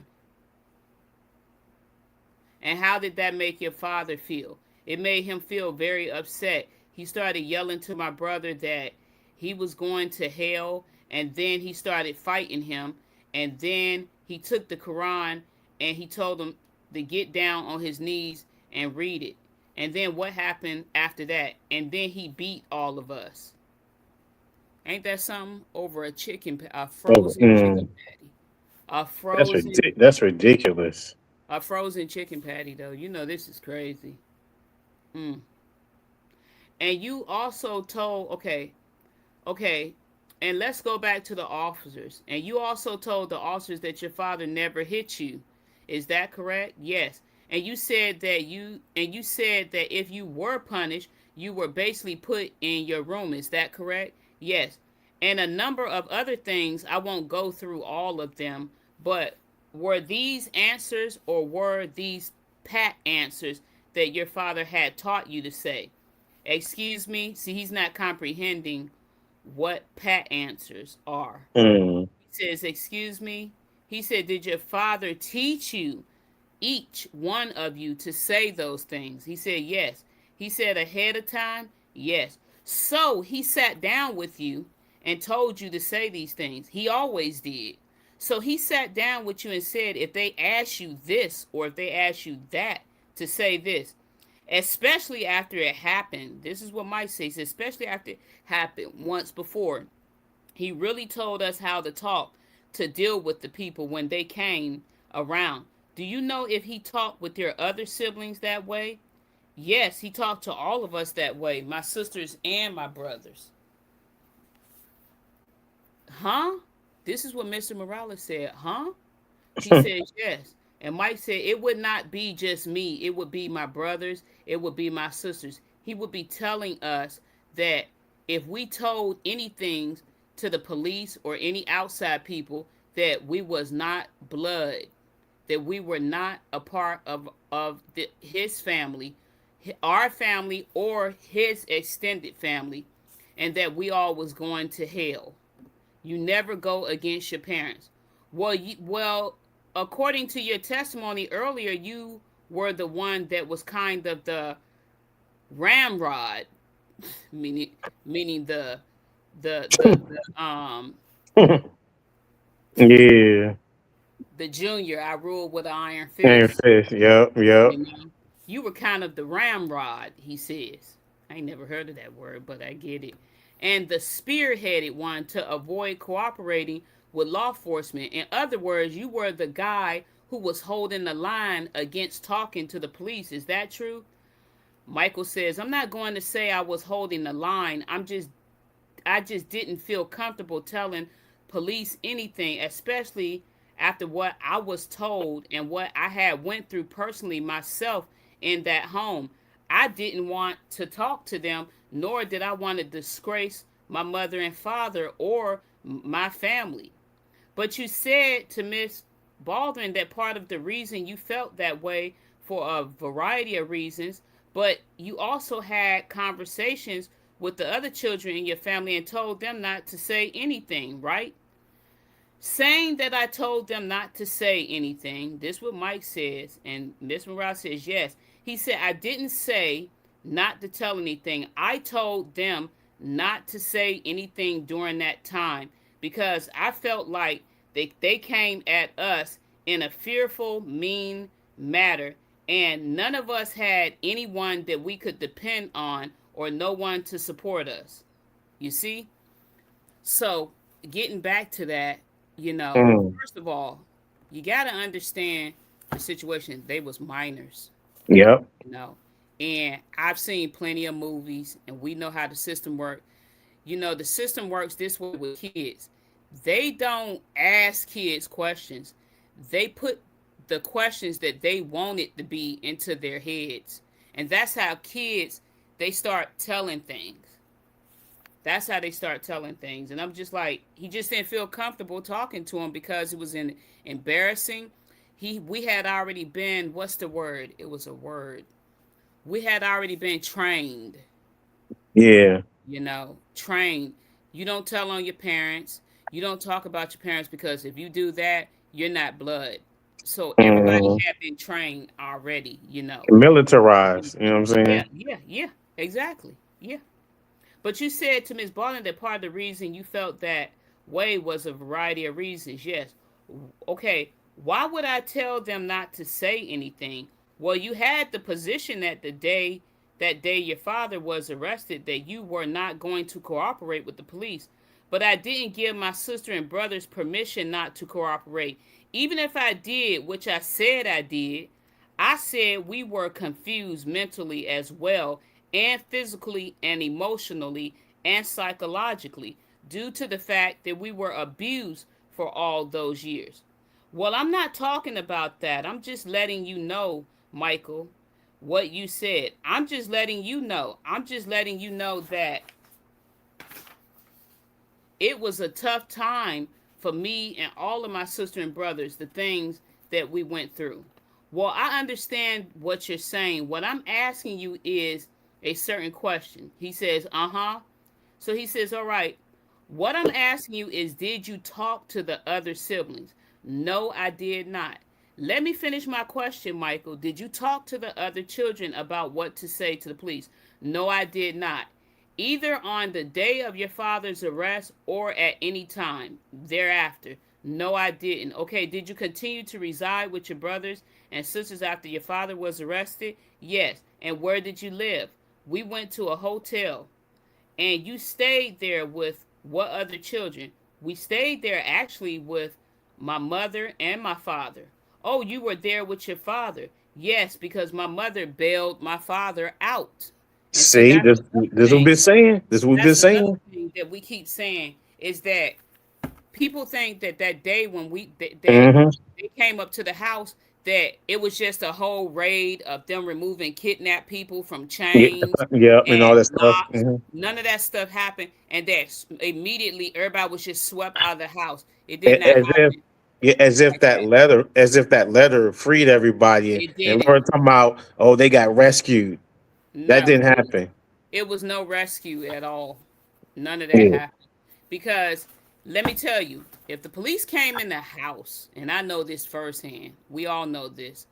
And how did that make your father feel? It made him feel very upset. He started yelling to my brother that he was going to hell, and then he started fighting him. And then he took the Quran and he told him to get down on his knees and read it. And then what happened after that? And then he beat all of us. Ain't that something? Over a Oh, frozen chicken patty. A frozen that's ridiculous. a frozen chicken patty though. You know this is crazy. Mm. And you also told, okay, and let's go back to the officers. And you also told the officers that your father never hit you. Is that correct? Yes. And you said that if you were punished, you were basically put in your room. Is that correct? Yes. And a number of other things. I won't go through all of them, but were these answers or were these pat answers that your father had taught you to say? Excuse me. See, he's not comprehending what pat answers are. Mm. He says, "Excuse me." He said, "Did your father teach you, each one of you, to say those things?" He said, "Yes." He said, "Ahead of time?" "Yes." So he sat down with you and told you to say these things. He always did. So he sat down with you and said, if they ask you this or if they ask you that, to say this. Especially after it happened. This is what Mike says, especially after it happened once before. He really told us how to talk to deal with the people when they came around. Do you know if he talked with your other siblings that way? Yes, he talked to all of us that way, my sisters and my brothers. Huh? This is what Mr. Morales said. Huh? He says yes. And Mike said it would not be just me, it would be my brothers, it would be my sisters. He would be telling us that if we told anything to the police or any outside people that we was not blood, that we were not a part of his family, our family or his extended family, and that we all was going to hell. You never go against your parents. Well, according to your testimony earlier, you were the one that was kind of the ramrod, meaning meaning Yeah. the junior. I ruled with an iron And fist. fish. Yep. Yep. You know, you were kind of the ramrod. He says. I ain't never heard of that word, but I get it. And the spearheaded one to avoid cooperating with law enforcement. In other words, you were the guy who was holding the line against talking to the police. Is that true? Michael says, I'm not going to say I was holding the line. I just didn't feel comfortable telling police anything, especially after what I was told and what I had went through personally myself in that home. I didn't want to talk to them, nor did I want to disgrace my mother and father or my family. But you said to Miss Baldwin that part of the reason you felt that way for a variety of reasons, but you also had conversations with the other children in your family and told them not to say anything, right? Saying that I told them not to say anything, this is what Mike says, and Miss Morales says yes. He said, I didn't say not to tell anything. I told them not to say anything during that time because I felt like they came at us in a fearful, mean manner, and none of us had anyone that we could depend on or no one to support us. You see? So, getting back to that, Mm. first of all, you got to understand the situation. They was minors, Yep. you know. And I've seen plenty of movies and we know how the system works. The system works this way with kids. They don't ask kids questions. They put the questions that they want it to be into their heads. And that's how kids they start telling things. That's how they start telling things. And I'm just like, he just didn't feel comfortable talking to him because it was embarrassing. We had already been, what's the word? It was a word. We had already been trained, Yeah. trained. You don't tell on your parents. You don't talk about your parents because if you do that, you're not blood. So everybody Hmm. had been trained already. Militarized. You know what I'm Yeah, saying? yeah, yeah, exactly. Yeah. But you said to Ms. Barton that part of the reason you felt that way was a variety of reasons. Yes. Okay. Why would I tell them not to say anything? Well, you had the position that day your father was arrested that you were not going to cooperate with the police. But I didn't give my sister and brothers permission not to cooperate. Even if I did, which I said I did, I said we were confused mentally as well, and physically and emotionally and psychologically, due to the fact that we were abused for all those years. Well, I'm not talking about that. I'm just letting you know, Michael, what you said. I'm just letting you know. I'm just letting you know that it was a tough time for me and all of my sister and brothers, the things that we went through. Well, I understand what you're saying. What I'm asking you is a certain question. He says, uh-huh. So he says, all right, what I'm asking you is, did you talk to the other siblings? No, I did not. Let me finish my question, Michael. Did you talk to the other children about what to say to the police? No, I did not. Either on the day of your father's arrest or at any time thereafter. No, I didn't. Okay, did you continue to reside with your brothers and sisters after your father was arrested? Yes. And where did you live? We went to a hotel. And you stayed there with what other children? We stayed there actually with my mother and my father. Oh, you were there with your father. Yes, because my mother bailed my father out. And see, See, that's this what we've thing. been saying. This what we've been That's another saying. thing that we keep saying is that people think that that day when that Hmm. they came up to the house that it was just a whole raid of them removing kidnapped people from Yeah, chains yeah, and all and that stuff. locks. None of that stuff happened, and that immediately everybody was just swept out of the house. It did not As if, happen yeah, like that. as if that letter freed everybody. It And didn't. we're talking about, oh, they got rescued. That No, didn't happen. it was no rescue at all. None of that Yeah. happened. Because let me tell you, if the police came in the house, and I know this firsthand, we all know this.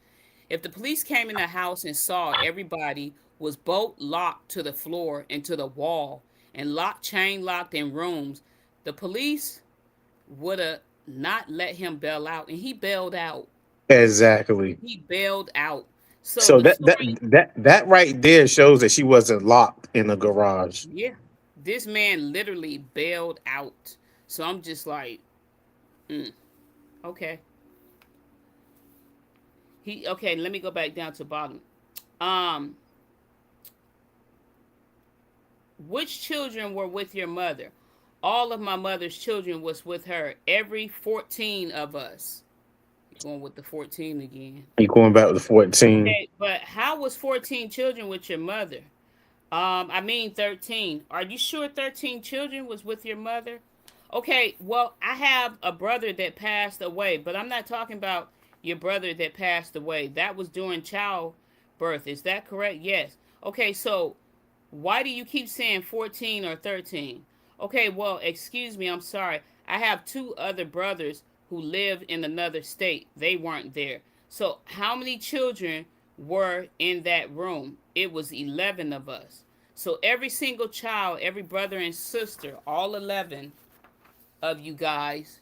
If the police came in the house and saw everybody was bolt locked to the floor and to the wall and chain locked in rooms, the police would have not let him bail out, and he bailed out. Exactly. He bailed out. So So the story, that right there shows that she wasn't locked in the garage. yeah, this man literally bailed out. So I'm just like, mm, okay. Okay. Let me go back down to the bottom. Um, which children were with your mother? all of my mother's children was with her. Every 14 of us. Going with the 14 again. You going back to 14? Okay, but how was 14 children with your mother? I mean 13. Are you sure 13 children was with your mother? Okay, well, I have a brother that passed away, but I'm not talking about your brother that passed away. That was during childbirth. Is that correct? Yes. Okay, so why do you keep saying 14 or 13? Okay, well, excuse me, I'm sorry. I have two other brothers who live in another state. They weren't there. So, how many children were in that room? It was 11 of us. So, every single child, every brother and sister, all 11 of you guys,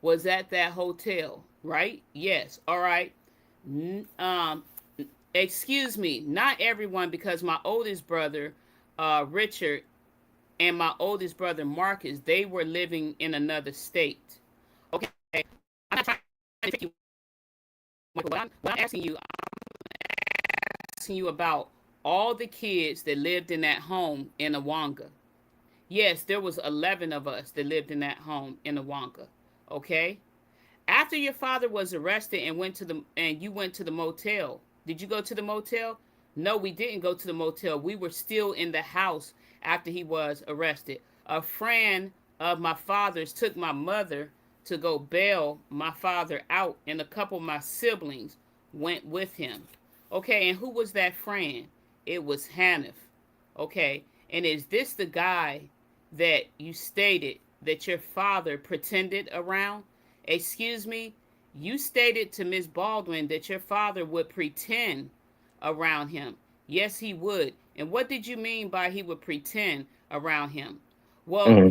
was at that hotel, right? Yes. All right. Um, excuse me, not everyone, because my oldest brother, Richard, and my oldest brother, Marcus, they were living in another state. Okay, I'm not trying to trick you, Michael, but I'm asking you about all the kids that lived in that home in Awanga. Yes, there was 11 of us that lived in that home in Awanga. Okay, after your father was arrested and you went to the motel, did you go to the motel? No, we didn't go to the motel. We were still in the house after he was arrested. A friend of my father's took my mother to go bail my father out, and a couple of my siblings went with him. Okay, and who was that friend? It was Hanif. Okay, and is this the guy that you stated that your father pretended around? Excuse me, you stated to Miss Baldwin that your father would pretend around him. Yes, he would. And what did you mean by he would pretend around him? Well, Mm.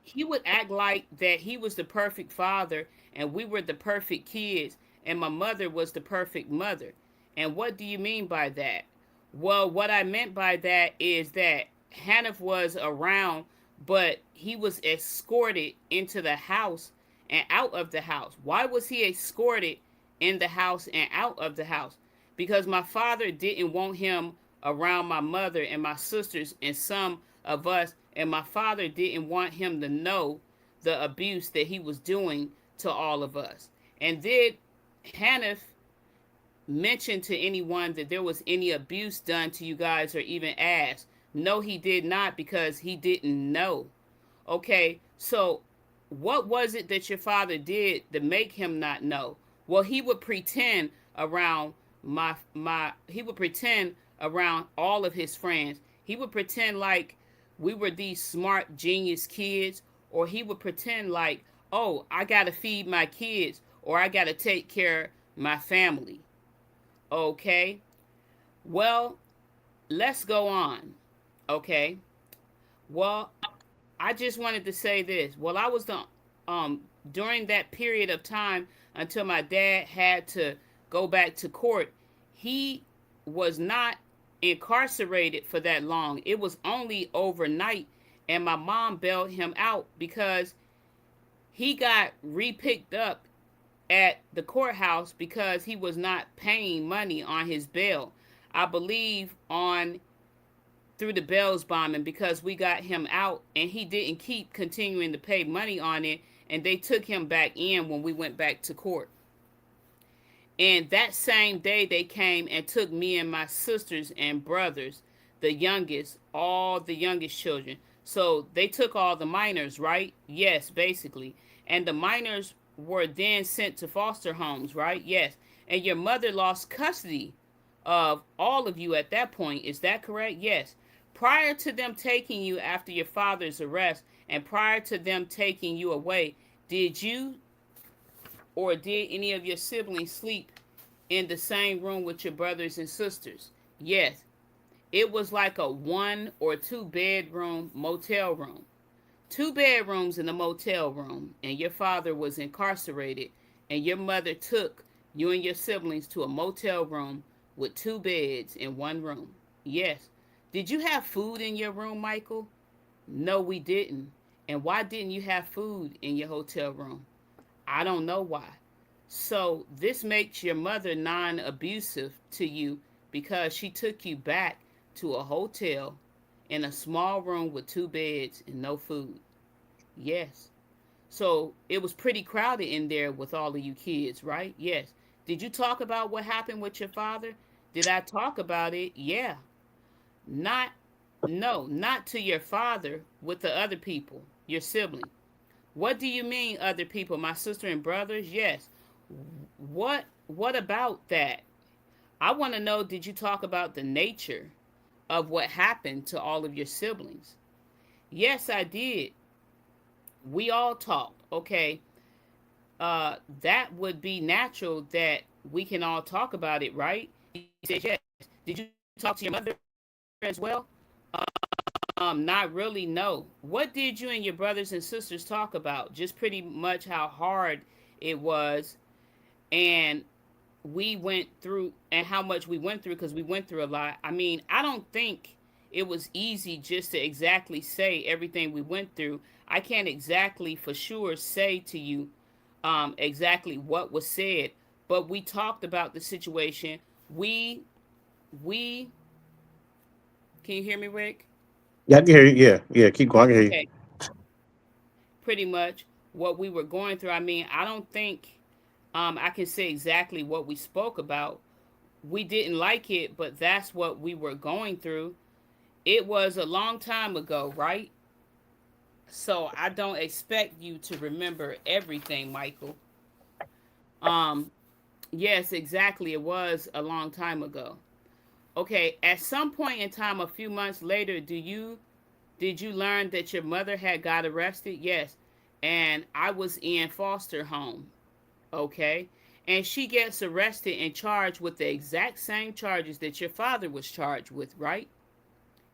he would act like that he was the perfect father and we were the perfect kids and my mother was the perfect mother. And what do you mean by that? Well, what I meant by that is that Hanif was around, but he was escorted into the house and out of the house. Why was he escorted in the house and out of the house? Because my father didn't want him around my mother and my sisters and some of us, and my father didn't want him to know the abuse that he was doing to all of us. And did Hanif mention to anyone that there was any abuse done to you guys or even ask? No, he did not, because he didn't know. Okay, so what was it that your father did to make him not know? Well, he would pretend around he would pretend around all of his friends. He would pretend like we were these smart genius kids, or he would pretend like, oh, I gotta feed my kids, or I gotta take care of my family. Okay, well, let's go on. Okay, well, I just wanted to say this. Well, I was the during that period of time until my dad had to go back to court, he was not incarcerated for that long. It was only overnight, and my mom bailed him out because he got repicked up at the courthouse because he was not paying money on his bail. I believe on through the Bells bombing, because we got him out and he didn't keep continuing to pay money on it, and they took him back in when we went back to court. And that same day they came and took me and my sisters and brothers, the youngest, all the youngest children. So they took all the minors, right? Yes, basically. And the minors were then sent to foster homes, right? Yes. And your mother lost custody of all of you at that point. Is that correct? Yes. Prior to them taking you after your father's arrest and prior to them taking you away, did you or did any of your siblings sleep in the same room with your brothers and sisters? Yes. It was like a 1 or 2 bedroom motel room. 2 bedrooms in a motel room, and your father was incarcerated, and your mother took you and your siblings to a motel room with 2 beds in one room. Yes. Did you have food in your room, Michael? No, we didn't. And why didn't you have food in your hotel room? I don't know why. So this makes your mother non-abusive to you because she took you back to a hotel in a small room with 2 beds and no food. Yes. So it was pretty crowded in there with all of you kids, right? Yes. Did you talk about what happened with your father? Did I talk about it? Yeah. Not, no, not to your father, with the other people, your sibling. What do you mean, other people? My sister and brothers? Yes. What about that? I want to know, did you talk about the nature of what happened to all of your siblings? Yes, I did. We all talked. Okay. That would be natural that we can all talk about it, right? He says yes. Did you talk to your mother as well? Not really, no. What did you and your brothers and sisters talk about? Just pretty much how hard it was, and we went through, and how much we went through, because we went through a lot. I mean, I don't think it was easy just to exactly say everything we went through. I can't exactly for sure say to you exactly what was said, but we talked about the situation. We can you hear me, Rick? Yeah, I can hear you. Yeah, yeah. Keep going. I can hear you. Okay, pretty much what we were going through. I mean, I don't think I can say exactly what we spoke about. We didn't like it, but that's what we were going through. It was a long time ago, right? So I don't expect you to remember everything, Michael. Um, yes, exactly. It was a long time ago. Okay, at some point in time, a few months later, did you learn that your mother had got arrested? Yes, and I was in foster home. Okay, and she gets arrested and charged with the exact same charges that your father was charged with, right?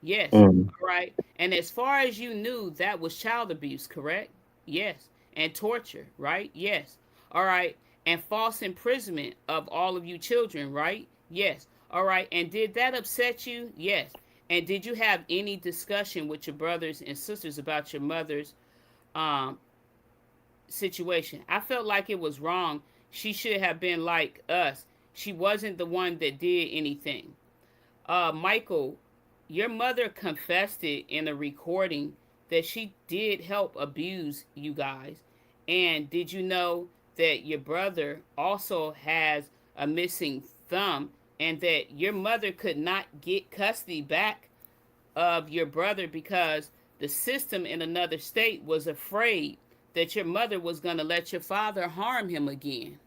Yes. Mm. All right. And as far as you knew, that was child abuse, correct? Yes. And torture, right? Yes. All right. And false imprisonment of all of you children, right? Yes. All right. And did that upset you? Yes. And did you have any discussion with your brothers and sisters about your mother's um, situation? I felt like it was wrong. She should have been like us. She wasn't the one that did anything. Michael, your mother confessed it in a recording that she did help abuse you guys. And did you know that your brother also has a missing thumb, and that your mother could not get custody back of your brother because the system in another state was afraid that your mother was going to let your father harm him again?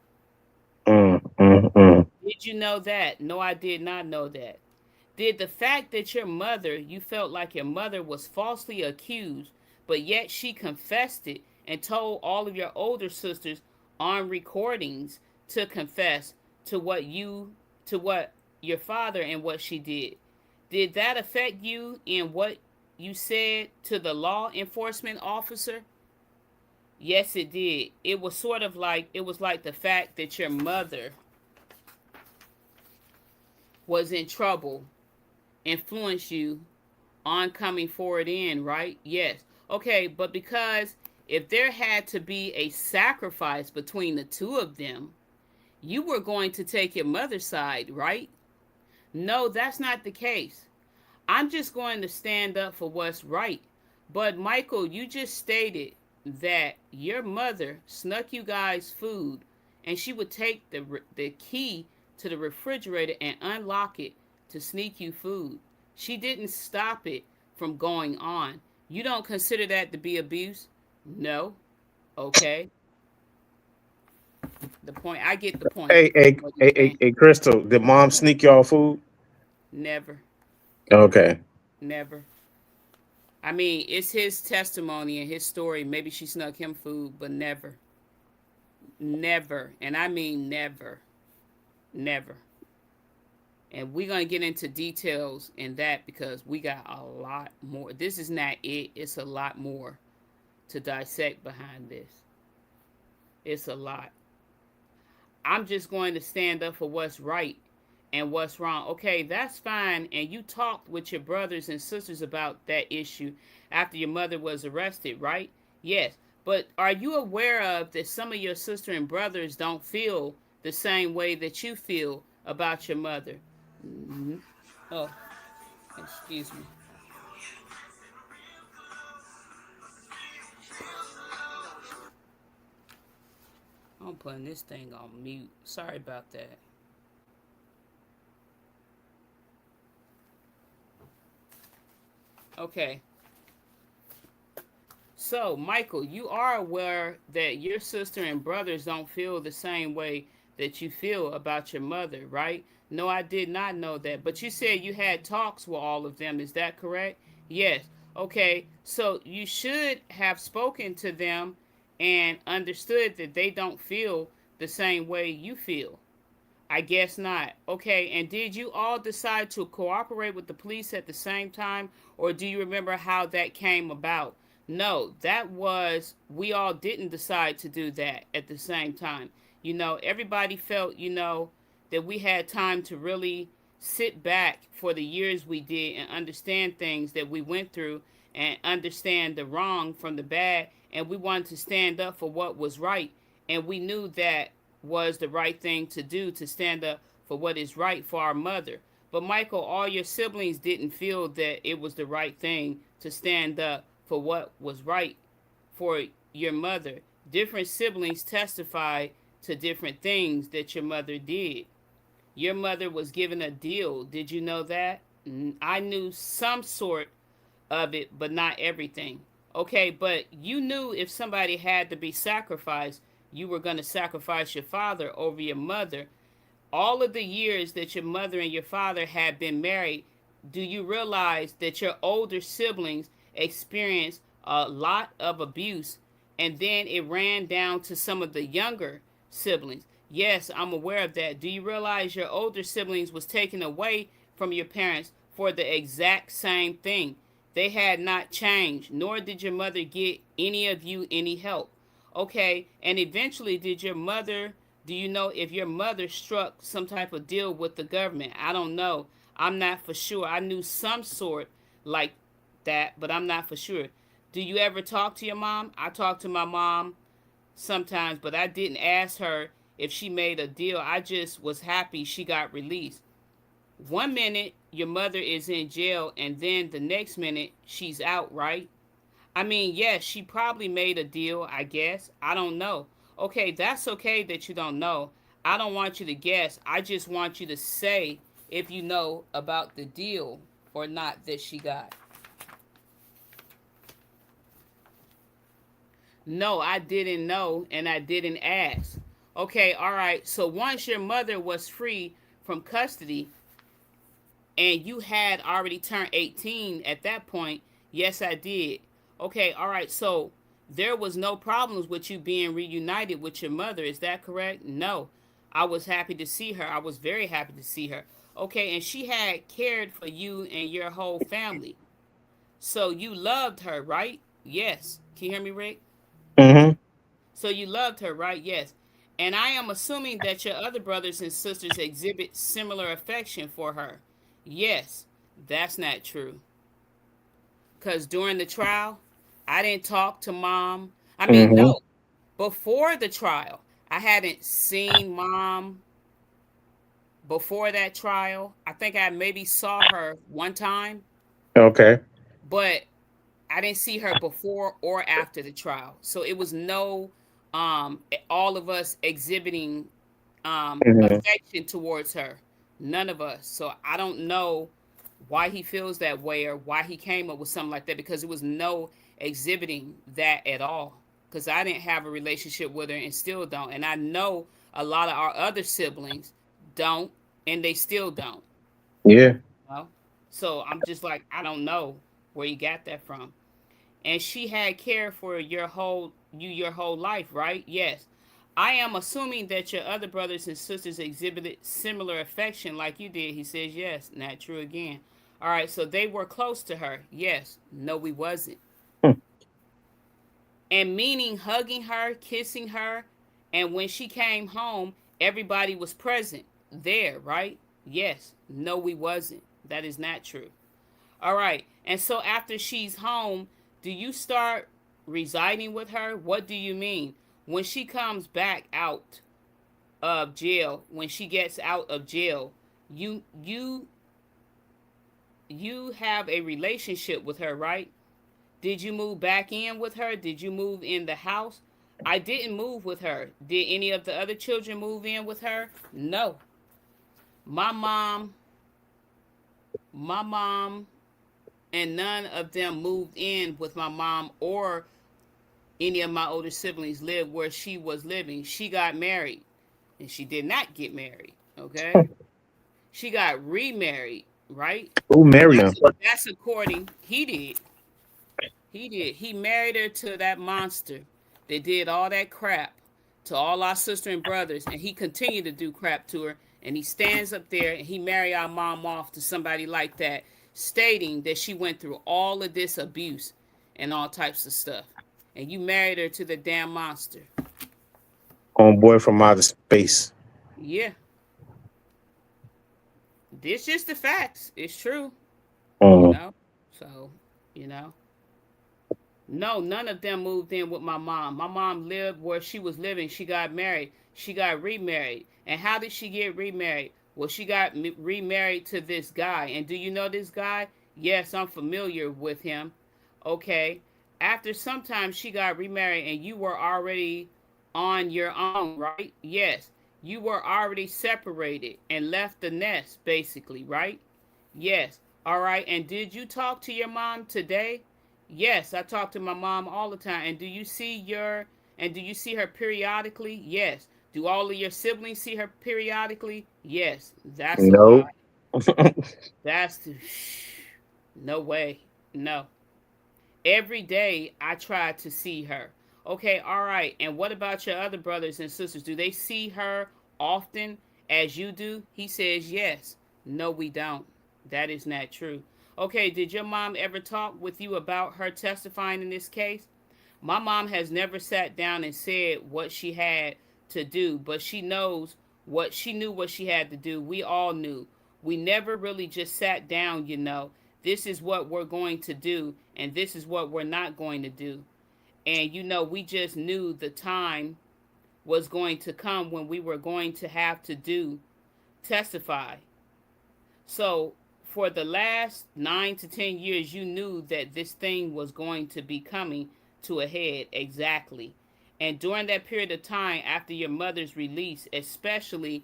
Mm, mm, mm. Did you know that? No, I did not know that. Did the fact that your mother, you felt like your mother was falsely accused, but yet she confessed it and told all of your older sisters on recordings to confess to what your father and what she did that affect you in what you said to the law enforcement officer? Yes, it did. It was sort of like, it was like the fact that your mother was in trouble influenced you on coming forward in, right? Yes. Okay, but because if there had to be a sacrifice between the two of them, you were going to take your mother's side, right? No, that's not the case. I'm just going to stand up for what's right. But Michael, you just stated that your mother snuck you guys food, and she would take the key to the refrigerator and unlock it to sneak you food. She didn't stop it from going on. You don't consider that to be abuse? No. Okay. The point. I get the point. Hey, hey, What you're hey, hey, saying. hey, Crystal, did mom sneak y'all food? Never. Okay. Never. I mean, it's his testimony and his story. Maybe she snuck him food, but never. Never. And I mean never. Never. And we're going to get into details in that because we got a lot more. This is not it. It's a lot more to dissect behind this. It's a lot. I'm just going to stand up for what's right and what's wrong. Okay, that's fine. And you talked with your brothers and sisters about that issue after your mother was arrested, right? Yes. But are you aware of that some of your sister and brothers don't feel the same way that you feel about your mother? Mm-hmm. Oh, excuse me. I'm putting this thing on mute. Sorry about that. Okay. So, Michael, you are aware that your sister and brothers don't feel the same way that you feel about your mother, right? No, I did not know that. But you said you had talks with all of them. Is that correct? Yes. Okay. So, you should have spoken to them and understood that they don't feel the same way you feel. I guess not. Okay, and did you all decide to cooperate with the police at the same time, or do you remember how that came about? No, that was, we all didn't decide to do that at the same time. Everybody felt, that we had time to really sit back for the years we did and understand things that we went through and understand the wrong from the bad. And we wanted to stand up for what was right. And we knew that was the right thing to do, to stand up for what is right for our mother. But Michael, all your siblings didn't feel that it was the right thing to stand up for what was right for your mother. Different siblings testified to different things that your mother did. Your mother was given a deal. Did you know that? I knew some sort of it, but not everything. Okay, but you knew if somebody had to be sacrificed, you were going to sacrifice your father over your mother. All of the years that your mother and your father had been married, do you realize that your older siblings experienced a lot of abuse, and then it ran down to some of the younger siblings? Yes, I'm aware of that. Do you realize your older siblings was taken away from your parents for the exact same thing? They had not changed, nor did your mother get any of you any help. Okay, and eventually, do you know if your mother struck some type of deal with the government? I don't know. I'm not for sure. I knew some sort like that, but I'm not for sure. Do you ever talk to your mom? I talk to my mom sometimes, but I didn't ask her if she made a deal. I just was happy she got released. One minute your mother is in jail, and then the next minute she's out, right? I mean, yes, she probably made a deal, I guess. I don't know. Okay, that's okay that you don't know. I don't want you to guess. I just want you to say if you know about the deal or not that she got. No, I didn't know and I didn't ask. Okay, all right. So once your mother was free from custody and you had already turned 18 at that point, yes, I did. Okay, all right. So there was no problems with you being reunited with your mother. Is that correct? No. I was happy to see her. I was very happy to see her. Okay, and she had cared for you and your whole family. So you loved her, right? Yes. Can you hear me, Rick? Mm-hmm. So you loved her, right? Yes. And I am assuming that your other brothers and sisters exhibit similar affection for her. Yes, that's not true. Because during the trial, I didn't talk to mom. I mean, Mm-hmm. no, before the trial, I hadn't seen mom before that trial. I think I maybe saw her one time, Okay. but I didn't see her before or after the trial. So it was no all of us exhibiting Mm-hmm. affection towards her. None of us. So I don't know why he feels that way or why he came up with something like that, because it was no exhibiting that at all. Because I didn't have a relationship with her and still don't. And I know a lot of our other siblings don't, and they still don't. Yeah. You know? So I'm just like, I don't know where you got that from. And she had care for your whole life, right? Yes. I am assuming that your other brothers and sisters exhibited similar affection like you did. He says yes. Not true again. All right, so they were close to her. Yes. No, we wasn't. Hmm. And meaning hugging her, kissing her, and when she came home, everybody was present there, right? Yes. No, we wasn't. That is not true. All right. And so after she's home, do you start residing with her? What do you mean? When she comes back out of jail, when she gets out of jail, you you you have a relationship with her, right? Did you move back in with her? Did you move in the house? I didn't move with her. Did any of the other children move in with her? No. My mom, my mom, and none of them moved in with my mom or any of my older siblings lived where she was living. She got married, and she did not get married. Okay, she got remarried, right? Who And married him? that's according. He did. He did. He married her to that monster that did all that crap to all our sister and brothers, and he continued to do crap to her. And he stands up there and he married our mom off to somebody like that, stating that she went through all of this abuse and all types of stuff. And you married her to the damn monster. Homeboy from outer space. Yeah, this just the facts. It's true, you Um, know. So, you know. No, none of them moved in with my mom. My mom lived where she was living. She got married. She got remarried. And how did she get remarried? Well, she got remarried to this guy. And do you know this guy? Yes, I'm familiar with him. Okay. After some time, she got remarried, and you were already on your own, right? Yes. You were already separated and left the nest, basically, right? Yes. All right. And did you talk to your mom today? Yes, I talk to my mom all the time. And do you see her periodically? Yes. Do all of your siblings see her periodically? Yes. That's a no. lie. That's the, no way. No. Every day I try to see her. Okay, all right. And what about your other brothers and sisters? Do they see her often as you do? He says yes. No, we don't. That is not true. Okay, did your mom ever talk with you about her testifying in this case? My mom has never sat down and said what she had to do, but she knew what she had to do. We all knew. We never really just sat down, you know. This is what we're going to do, and this is what we're not going to do. And you know, we just knew the time was going to come when we were going to have to do testify. So for the last 9 to 10 years, you knew that this thing was going to be coming to a head exactly. And during that period of time after your mother's release, especially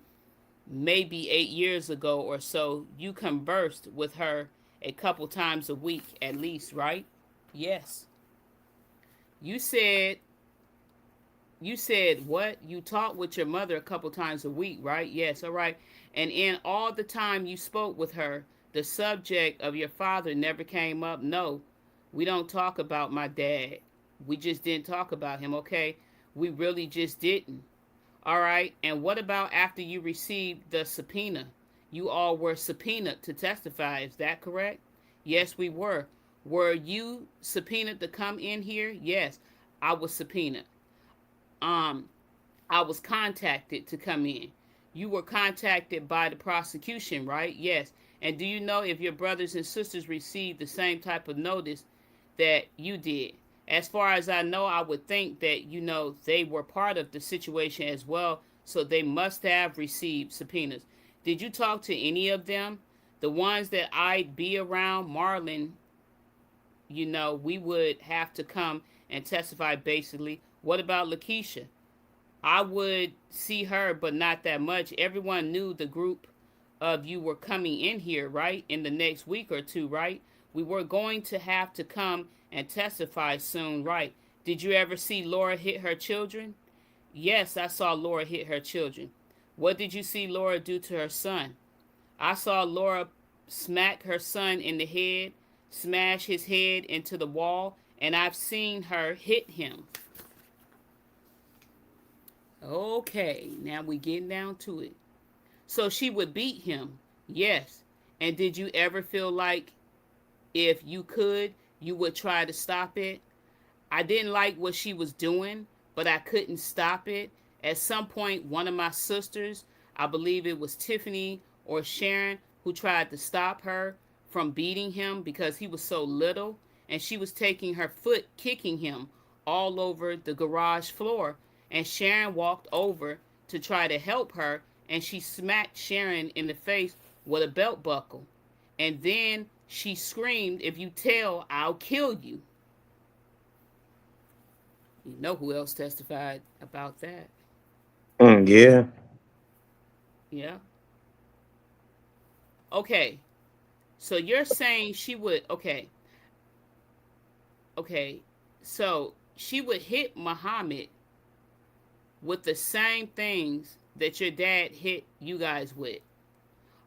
maybe 8 years ago or so, you conversed with her a couple times a week at least, right? Yes. You said you said what? You talked with your mother a couple times a week, right? Yes, all right. And in all the time you spoke with her, the subject of your father never came up. No, we don't talk about my dad. We just didn't talk about him, okay? We really just didn't. All right. And what about after you received the subpoena? You all were subpoenaed to testify. Is that correct? Yes, we were. Were you subpoenaed to come in here? Yes, I was subpoenaed. Um, I was contacted to come in. You were contacted by the prosecution, right? Yes. And do you know if your brothers and sisters received the same type of notice that you did? As far as I know, I would think that, you know, they were part of the situation as well, so they must have received subpoenas. Did you talk to any of them? The ones that I'd be around, Marlon, you know, we would have to come and testify basically. What about Lakeisha? I would see her, but not that much. Everyone knew the group of you were coming in here, right? In the next week or two, right? We were going to have to come and testify soon, right? Did you ever see Laura hit her children? Yes, I saw Laura hit her children. What did you see Laura do to her son? I saw Laura smack her son in the head, smash his head into the wall, and I've seen her hit him. Okay, now we getting down to it. So she would beat him. Yes. And did you ever feel like if you could, you would try to stop it? I didn't like what she was doing, but I couldn't stop it. At some point, one of my sisters, I believe it was Tiffany or Sharon, who tried to stop her from beating him because he was so little, and she was taking her foot, kicking him all over the garage floor. And Sharon walked over to try to help her, and she smacked Sharon in the face with a belt buckle. And then she screamed, "If you tell, I'll kill you." You know who else testified about that? Yeah. Yeah. Okay. So you're saying she would, okay. Okay. So she would hit Muhammad with the same things that your dad hit you guys with.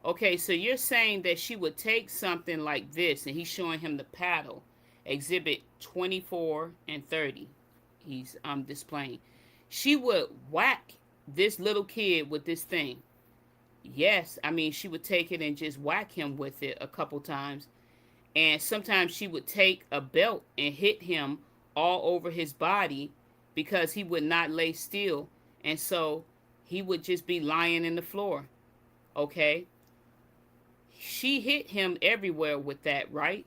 Okay, so you're saying that she would take something like this, and he's showing him the paddle, exhibit 24 and 30. He's displaying. She would whack this little kid with this thing. Yes, I mean, she would take it and just whack him with it a couple times. And sometimes she would take a belt and hit him all over his body because he would not lay still. And so he would just be lying in the floor. Okay. She hit him everywhere with that, right?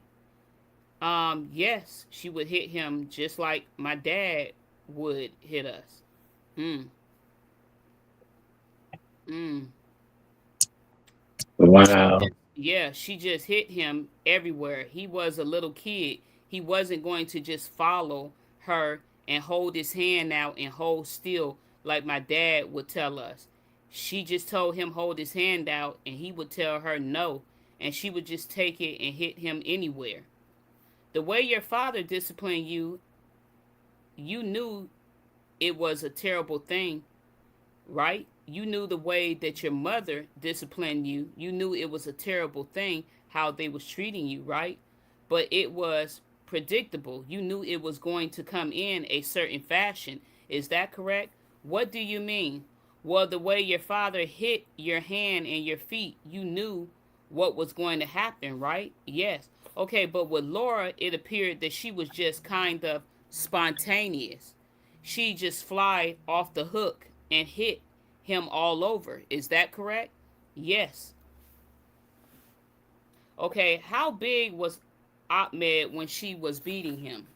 Yes, she would hit him just like my dad would hit us. Mm, mm. She Wow. just, yeah, she just hit him everywhere. He was a little kid. He wasn't going to just follow her and hold his hand out and hold still like my dad would tell us. She just told him hold his hand out and he would tell her no, and she would just take it and hit him anywhere. The way your father disciplined you, you knew it was a terrible thing, right? You knew the way that your mother disciplined you. You knew it was a terrible thing how they was treating you, right? But it was predictable. You knew it was going to come in a certain fashion. Is that correct? What do you mean? Well, the way your father hit your hand and your feet, you knew what was going to happen, right? Yes. Okay, but with Laura, it appeared that she was just kind of spontaneous. She just fly off the hook and hit him all over. Is that correct? Yes. Okay, how big was Ahmed when she was beating him?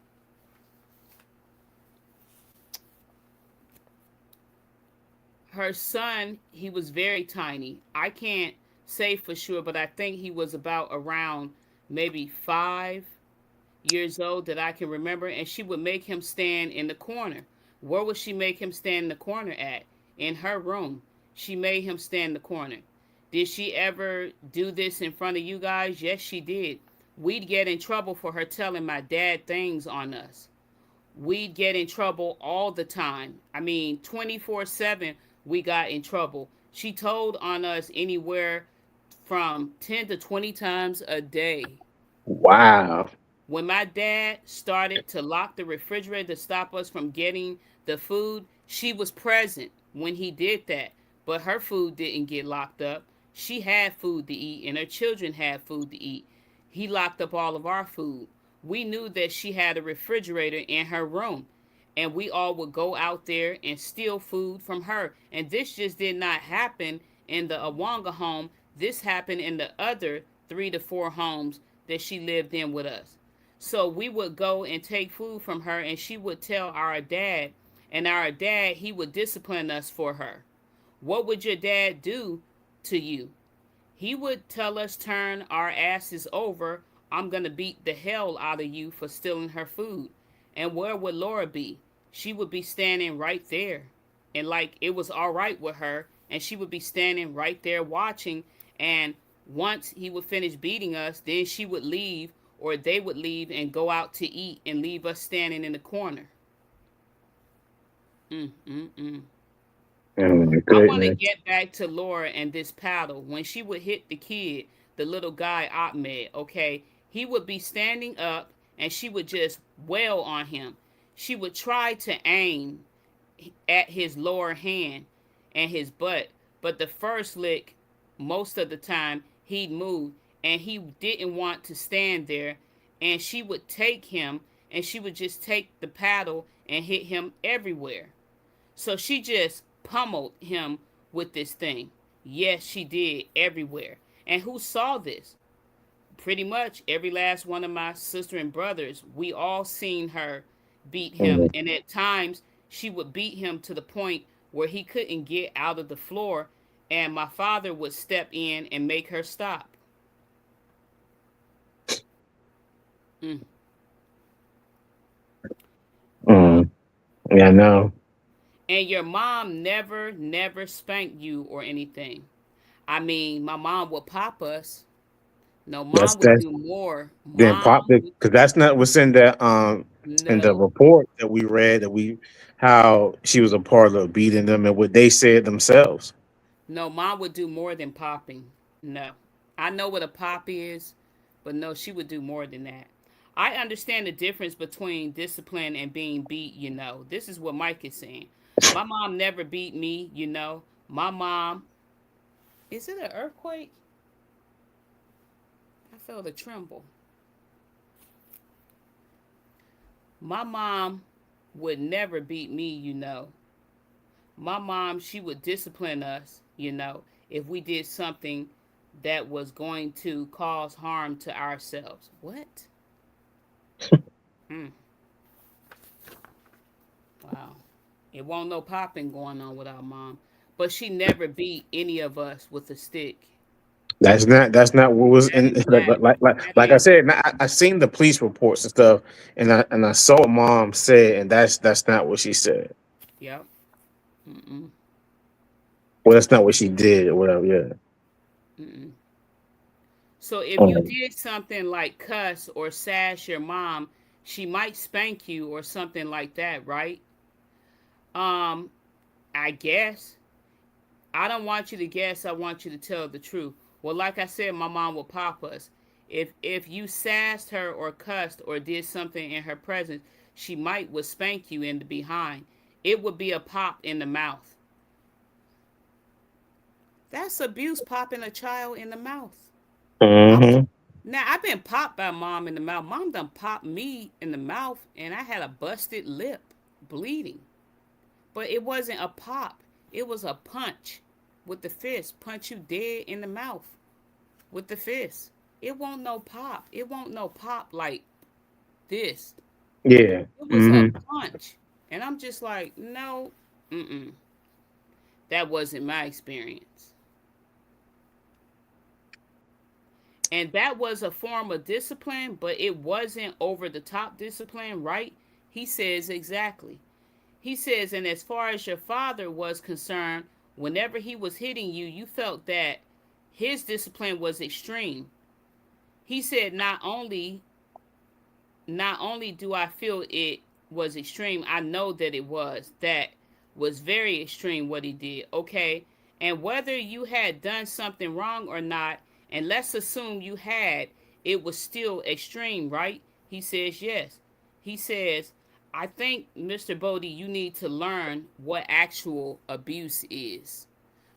Her son, he was very tiny. I can't say for sure, but I think he was about around maybe 5 years old that I can remember. And she would make him stand in the corner. Where would she make him stand in the corner at? In her room. She made him stand in the corner. Did she ever do this in front of you guys? Yes, she did. We'd get in trouble for her telling my dad things on us. We'd get in trouble all the time. I mean, 24/7, we got in trouble. She told on us anywhere from 10 to 20 times a day. Wow. When my dad started to lock the refrigerator to stop us from getting the food, she was present when he did that. But her food didn't get locked up. She had food to eat, and her children had food to eat. He locked up all of our food. We knew that she had a refrigerator in her room, and we all would go out there and steal food from her. And this just did not happen in the Awanga home. This happened in the other 3 to 4 homes that she lived in with us. So we would go and take food from her, and she would tell our dad, and our dad, he would discipline us for her. What would your dad do to you? He would tell us, turn our asses over. I'm going to beat the hell out of you for stealing her food. And where would Laura be? She would be standing right there. And like it was all right with her. And she would be standing right there watching. And once he would finish beating us, then she would leave or they would leave and go out to eat and leave us standing in the corner. Mm, mm, mm. Oh my I want to goodness. get back to Laura and this paddle. When she would hit the kid, the little guy Ahmed, okay, he would be standing up and she would just wail on him. She would try to aim at his lower hand and his butt, but the first lick, most of the time, he'd move and he didn't want to stand there. And she would take him and she would just take the paddle and hit him everywhere. So she just pummeled him with this thing. Yes, she did everywhere. And who saw this? Pretty much every last one of my sister and brothers. We all seen her beat him, Mm. and at times she would beat him to the point where he couldn't get out of the floor, and my father would step in and make her stop. Mm. Uh, Mm. Yeah, I know. And your mom never spanked you or anything. I mean, my mom would pop us. No, That's mom would that. do more. Then pop it because that's not what's in the No, report that we read, that we how she was a part of beating them and what they said themselves. no, mom would do more than popping. No, I know what a pop is, but no, she would do more than that. I understand the difference between discipline and being beat. This is what Mike is saying. My mom never beat me. My mom. Is it an earthquake? I felt a tremble. My mom would never beat me. My mom, she would discipline us, if we did something that was going to cause harm to ourselves. What? Hmm. Wow. It won't no popping going on with our mom. But she never beat any of us with a stick. That's not what was That in is not. That like I ain't. said. I seen the police reports and stuff, and I saw what mom said, and that's not what she said. Yep. Mm-mm. Well, that's not what she did or whatever. Yeah. Mm-mm. So if you Um, did something like cuss or sass your mom, she might spank you or something like that, right? Um, I guess. I don't want you to guess. I want you to tell the truth. Well, like I said, my mom will pop us. If you sassed her or cussed or did something in her presence, she might would spank you in the behind. It would be a pop in the mouth. That's abuse, popping a child in the mouth. I'm mhm. Now I've been popped by mom in the mouth. Mom done popped me in the mouth, and I had a busted lip, bleeding. But it wasn't a pop. It was a punch with the fist. Punch you dead in the mouth with the fist. It won't no pop. It won't no pop like this. Yeah. It was a Hmm. punch. And I'm just like, no, mm-mm. That wasn't my experience. And that was a form of discipline, but it wasn't over the top discipline, right? He says exactly. He says, and as far as your father was concerned, whenever he was hitting you, you felt that his discipline was extreme. He said, not only do I feel it was extreme, I know that it was. That was very extreme what he did. Okay. And whether you had done something wrong or not, and let's assume you had, it was still extreme, right? He says yes. He says, I think, Mr. Bodie, you need to learn what actual abuse is.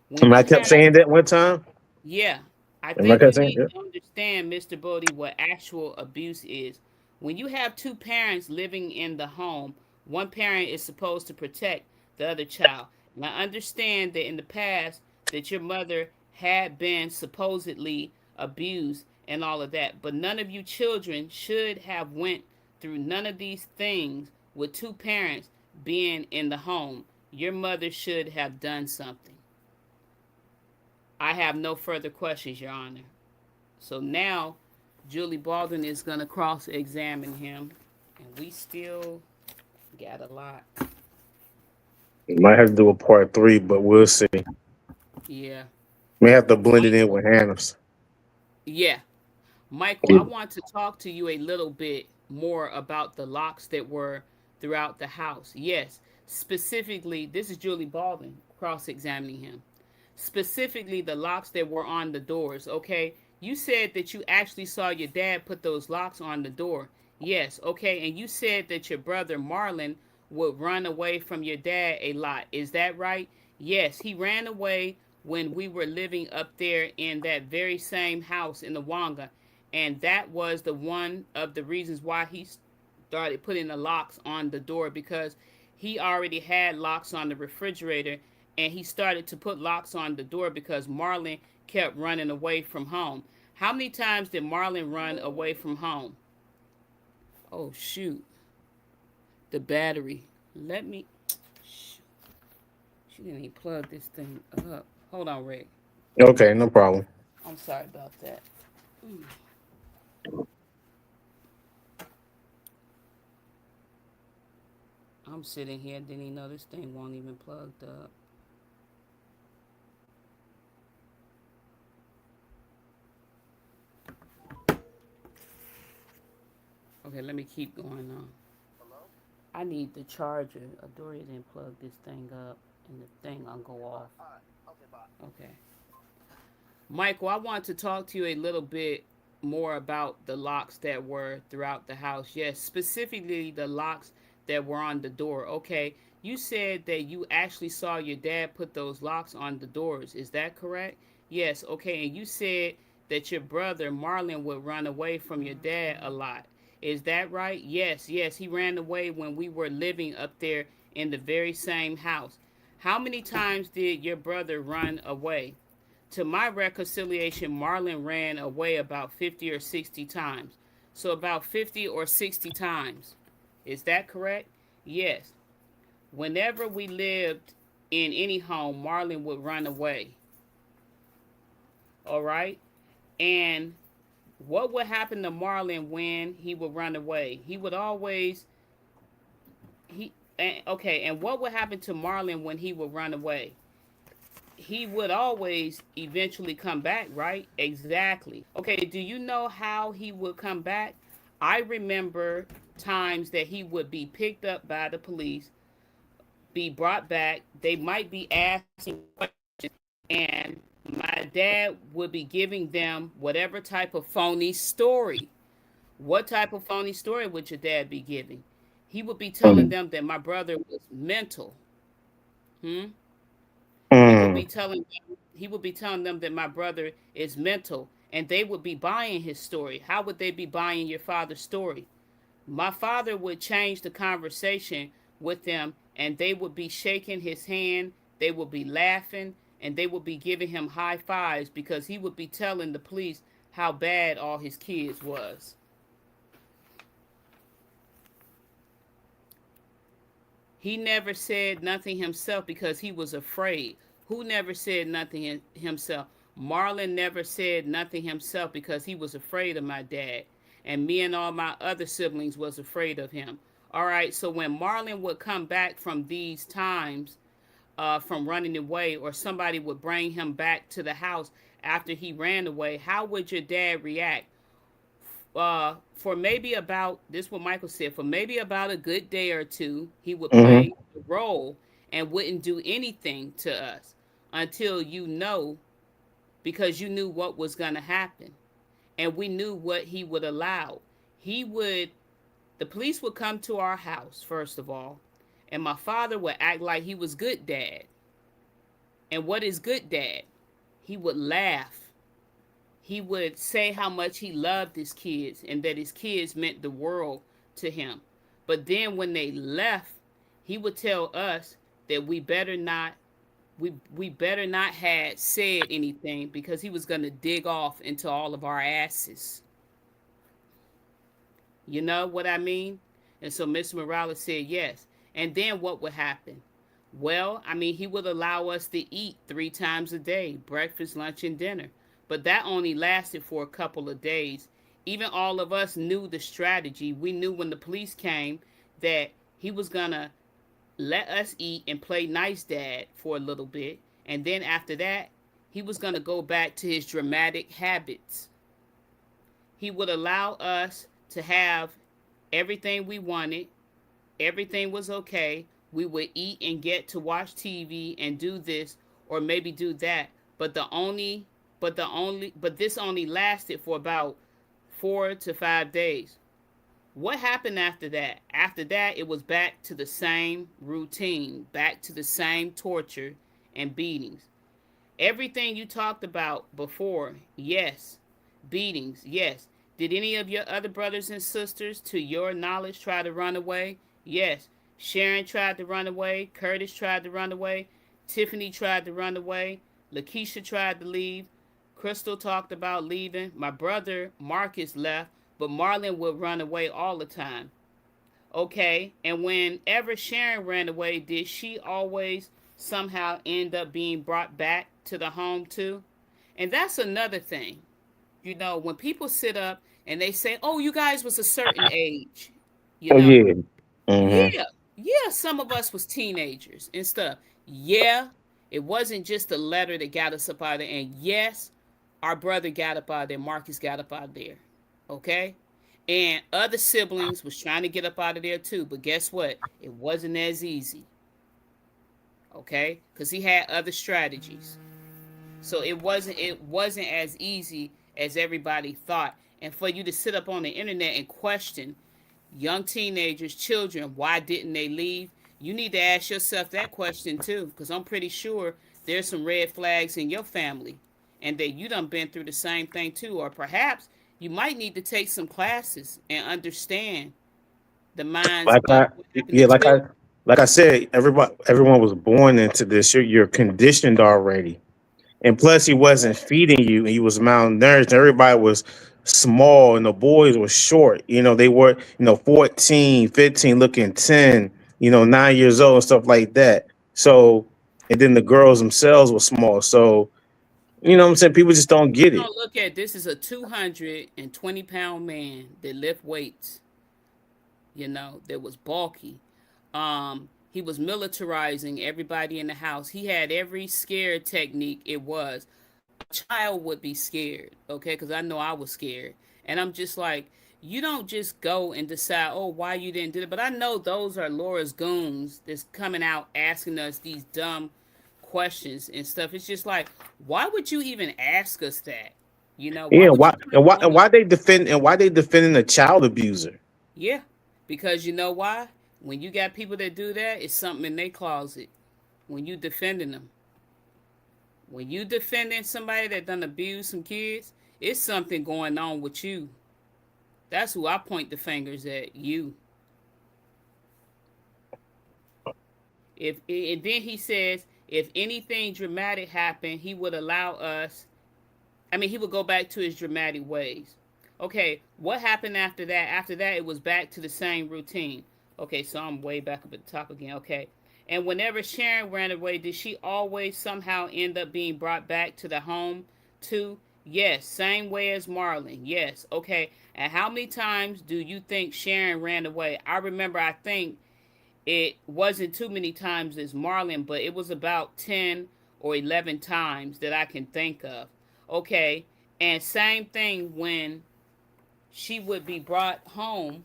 When And I you kept have saying that one time. Yeah, I And I think kept you saying need that. to understand, Mr. Bodie, what actual abuse is. When you have two parents living in the home, one parent is supposed to protect the other child. And I understand that in the past that your mother had been supposedly abused and all of that, but none of you children should have went through none of these things with two parents being in the home. Your mother should have done something. I have no further questions, Your Honor. So now Julie Baldwin is going to cross examine him, and we still got a lot. Might have to do a part three, but we'll see. Yeah. May have to blend it in Michael. with Hannah's. Yeah. Michael, I want to talk to you a little bit more about the locks that were throughout the house. Yes. Specifically, this is Julie Baldwin cross examining him. Specifically, the locks that were on the doors, okay? You said that you actually saw your dad put those locks on the door. Yes, okay. And you said that your brother Marlon would run away from your dad a lot. Is that right? Yes, he ran away when we were living up there in that very same house in the Wanga. And that was the one of the reasons why he started putting the locks on the door, because he already had locks on the refrigerator, and he started to put locks on the door because Marlon kept running away from home. How many times did Marlon run away from home? Oh shoot, the battery. Let me. Shoot. She didn't even plug this thing up. Hold on, Rick. Okay, no problem. I'm sorry about that. I'm sitting here, didn't even know this thing won't even plugged up. Okay, let me keep going on. I need the charger. Adoria didn't plug this thing up, and the thing gonna go off. Okay. Michael, I want to talk to you a little bit more about the locks that were throughout the house. Yes, specifically the locks that were on the door. Okay, you said that you actually saw your dad put those locks on the doors. Is that correct? Yes, okay. And you said that your brother Marlon would run away from your dad a lot. Is that right? Yes, yes. He ran away when we were living up there in the very same house. How many times did your brother run away? To my reconciliation, Marlon ran away about 50 or 60 times. So about 50 or 60 times. Is that correct? Yes. Whenever we lived in any home, Marlon would run away. All right? And what would happen to Marlon when he would run away? He would always okay, and what would happen to Marlon when he would run away? He would always eventually come back, right? Exactly. Okay, do you know how he would come back? I remember times that he would be picked up by the police, be brought back. They might be asking questions, and my dad would be giving them whatever type of phony story. What type of phony story would your dad be giving? He would be telling Mm, them that my brother was mental. Hmm? He would be mm, telling them that my brother is mental, and they would be buying his story. How would they be buying your father's story? My father would change the conversation with them, and they would be shaking his hand, they would be laughing, and they would be giving him high fives because he would be telling the police how bad all his kids was. He never said nothing himself because he was afraid. Who never said nothing himself? Marlon never said nothing himself because he was afraid of my dad. And me and all my other siblings was afraid of him. All right, so when Marlon would come back from these times, from running away, or somebody would bring him back to the house after he ran away, how would your dad react? For maybe about this, what Michael said, for maybe about a good day or two, he would mm-hmm, play the role and wouldn't do anything to us until because you knew what was going to happen, and we knew what he would allow. He would, the police would come to our house first of all, and my father would act like he was good dad. And what is good dad? He would laugh. He would say how much he loved his kids and that his kids meant the world to him. But then when they left, he would tell us that we better not had said anything because he was going to dig off into all of our asses. You know what I mean? And so Mr. Morales said yes. And then what would happen? Well, I mean, he would allow us to eat 3 times a day, breakfast, lunch, and dinner. But that only lasted for a couple of days. Even all of us knew the strategy. We knew when the police came that he was going to let us eat and play nice dad for a little bit. And then after that, he was going to go back to his dramatic habits. He would allow us to have everything we wanted. Everything was okay. We would eat and get to watch TV and do this or maybe do that. But this only lasted for about 4 to 5 days. What happened after that? After that, it was back to the same routine, back to the same torture and beatings. Everything you talked about before, yes. Beatings, yes. Did any of your other brothers and sisters, to your knowledge, try to run away? Yes. Sharon tried to run away. Curtis tried to run away. Tiffany tried to run away. Lakeisha tried to leave. Crystal talked about leaving. My brother Marcus left, but Marlon would run away all the time. Okay, and whenever Sharon ran away, did she always somehow end up being brought back to the home too? And that's another thing. You know, when people sit up and they say, "Oh, you guys was a certain age," you oh know, yeah, mm-hmm, yeah. Yeah, some of us was teenagers and stuff. Yeah, it wasn't just the letter that got us up out of there. And yes, our brother got up out of there. Marcus got up out of there. Okay? And other siblings was trying to get up out of there too. But guess what? It wasn't as easy. Okay? Because he had other strategies. So it wasn't as easy as everybody thought. And for you to sit up on the internet and question young teenagers, children, why didn't they leave? You need to ask yourself that question too, because I'm pretty sure there's some red flags in your family, and that you done been through the same thing too, or perhaps you might need to take some classes and understand the minds Like of I, what happened to yeah, like I, children. like I said, everyone was born into this. You're conditioned already. And plus, he wasn't feeding you, and he was malnourished. Everybody was small, and the boys were short. They were, 14, 15, looking 10, 9 years old, and stuff like that. So, and then the girls themselves were small. So, what I'm saying? People just don't You get it. don't look at this as a 220-pound man that lift weights, that was bulky. He was militarizing everybody in the house. He had every scare technique it was. A child would be scared, okay? Because I know I was scared. And I'm just like, you don't just go and decide, oh, why you didn't do it. But I know those are Laura's goons that's coming out asking us these dumb questions and stuff. It's just like, why would you even ask us that? Why Yeah, would you why try and to why run and up? why they defending a child abuser? Yeah, because you know why? When you got people that do that, it's something in their closet. When you defending them, when you defending somebody that done abuse some kids, it's something going on with you. That's who I point the fingers at. You. If and then he says, if anything dramatic happened, he would allow us. I mean, he would go back to his dramatic ways. Okay, what happened after that? After that, it was back to the same routine. Okay, so I'm way back up at the top again. Okay. And whenever Sharon ran away, did she always somehow end up being brought back to the home too? Yes, same way as Marlon. Yes. Okay. And how many times do you think Sharon ran away? I remember, I think it wasn't too many times as Marlon, but it was about 10 or 11 times that I can think of. Okay. And same thing when she would be brought home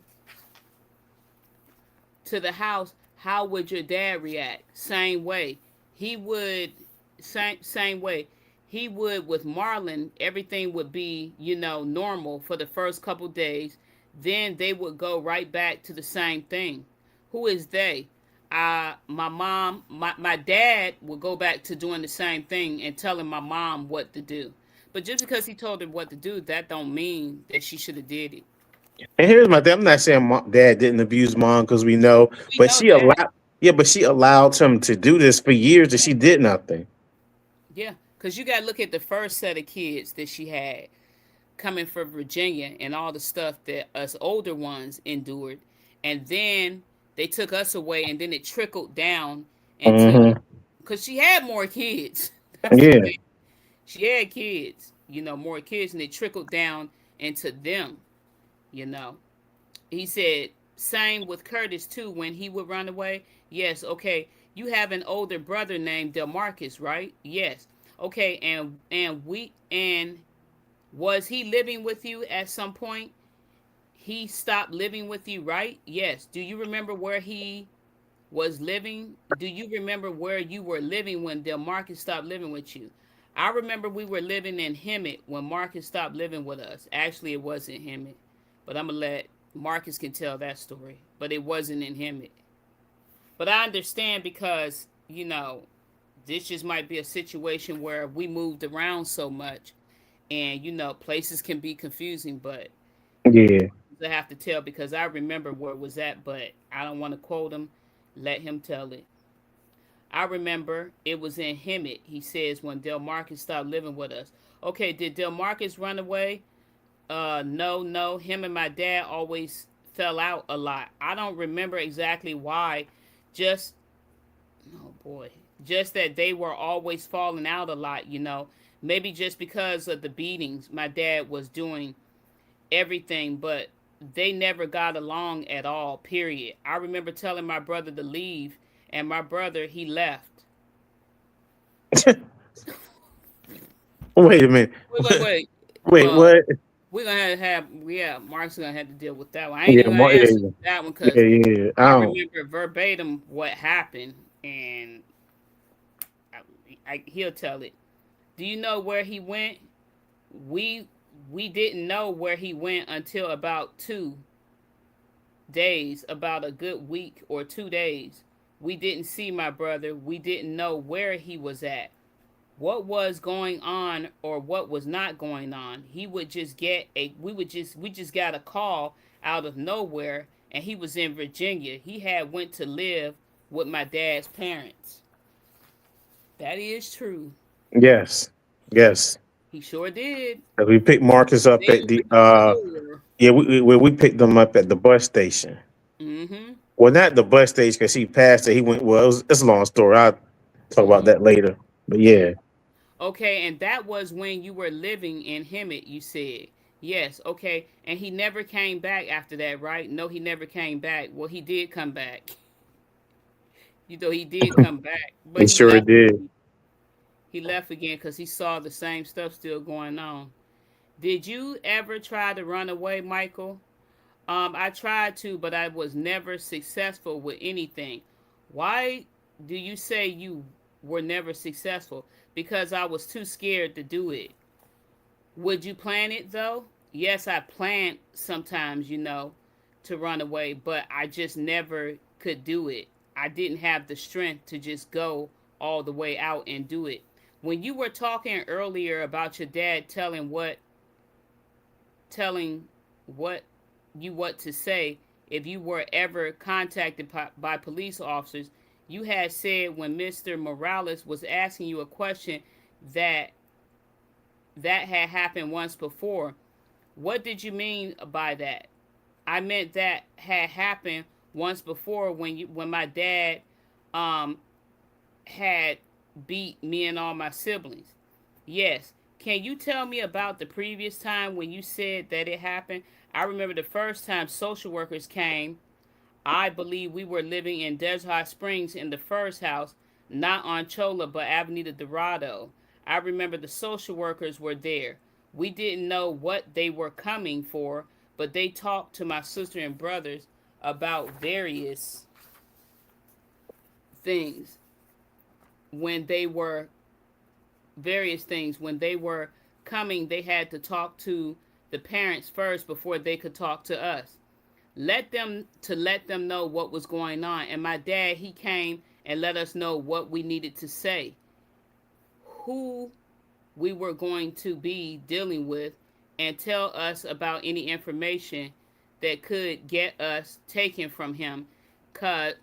to the house, how would your dad react? Same way. He would same way. He would with Marlon, everything would be, normal for the first couple days. Then they would go right back to the same thing. Who is they? My mom, my dad would go back to doing the same thing and telling my mom what to do. But just because he told her what to do, that don't mean that she should have did it. And here's my thing. I'm not saying dad didn't abuse mom because we know, We but know she that. allowed. Yeah, but she allowed him to do this for years, and she did nothing. Yeah, because you got to look at the first set of kids that she had coming from Virginia and all the stuff that us older ones endured. And then they took us away, and then it trickled down into, Hmm. because she had more kids. That's the Yeah. thing. She had kids, more kids, and it trickled down into them, you know. He said, same with Curtis, too, when he would run away. Yes, okay. You have an older brother named Delmarcus, right? Yes. Okay, and was he living with you at some point? He stopped living with you, right? Yes. Do you remember where he was living? Do you remember where you were living when Delmarcus stopped living with you? I remember we were living in Hemet when Marcus stopped living with us. Actually, it wasn't Hemet, but I'm gonna let Marcus can tell that story. But it wasn't in Hemet. But I understand because this just might be a situation where we moved around so much, and places can be confusing. But Yeah. I have to tell because I remember where it was at, but I don't want to quote him. Let him tell it. I remember it was in Hemet. He says when Delmarcus stopped living with us. Okay, did Delmarcus run away? No, no. Him and my dad always fell out a lot. I don't remember exactly why. Just oh boy, just that they were always falling out a lot. Maybe just because of the beatings my dad was doing everything, but they never got along at all, period. I remember telling my brother to leave, and my brother, he left. Wait a minute. Wait. Wait, Well, what? we're gonna yeah, Mark's gonna have to deal with that one. I ain't Yeah, even gonna yeah, answer that one yeah, because yeah. I I don't. remember verbatim what happened, and he'll tell it. Do you know where he went? We we didn't know where he went until about 2 days, about a good week or 2 days. We didn't see my brother. We didn't know where he was at, what was going on or what was not going on. He would just get a we just got a call out of nowhere, and he was in Virginia. He had went to live with my dad's parents. That is true. Yes, yes. He sure did. 'Cause we picked Marcus up Then at the for sure. yeah, we picked them up at the bus station. Mm-hmm. Well, not the bus station because he passed it. He went. Well, it's a long story. I'll talk about Mm-hmm. that later. But yeah, Okay, and that was when you were living in Hemet, you said. Yes, okay. And he never came back after that, right? No, he never came back. Well, he did come back. He did come back, but he he sure left did. again. He left again because he saw the same stuff still going on. Did you ever try to run away, Michael? I tried to, but I was never successful with anything. Why do you say you were never successful? Because I was too scared to do it. Would you plan it though? Yes, I planned sometimes, to run away, but I just never could do it. I didn't have the strength to just go all the way out and do it. When you were talking earlier about your dad telling what what to say if you were ever contacted by police officers, you had said when Mr. Morales was asking you a question that that had happened once before. What did you mean by that? I meant that had happened once before when my dad um had beat me and all my siblings. Yes. Can you tell me about the previous time when you said that it happened? I remember the first time social workers came. I believe we were living in Desert Hot Springs in the first house, not on Chola, but Avenida Dorado. I remember the social workers were there. We didn't know what they were coming for, but they talked to my sister and brothers about things when they were various things. When they were coming, they had to talk to the parents first before they could talk to us. Let them know what was going on. And my dad, he came and let us know what we needed to say, who we were going to be dealing with, and tell us about any information that could get us taken from him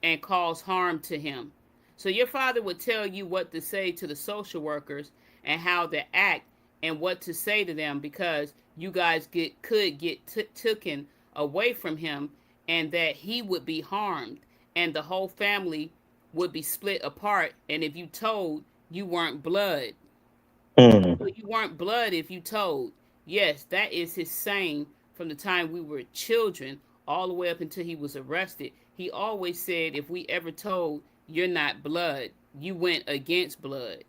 and cause harm to him. So your father would tell you what to say to the social workers and how to act and what to say to them because you guys could get taken away from him, and that he would be harmed and the whole family would be split apart, and if you told, you weren't blood. Mm. So you weren't blood if you told. Yes, that is his saying from the time we were children all the way up until he was arrested. He always said if we ever told, you're not blood, you went against blood.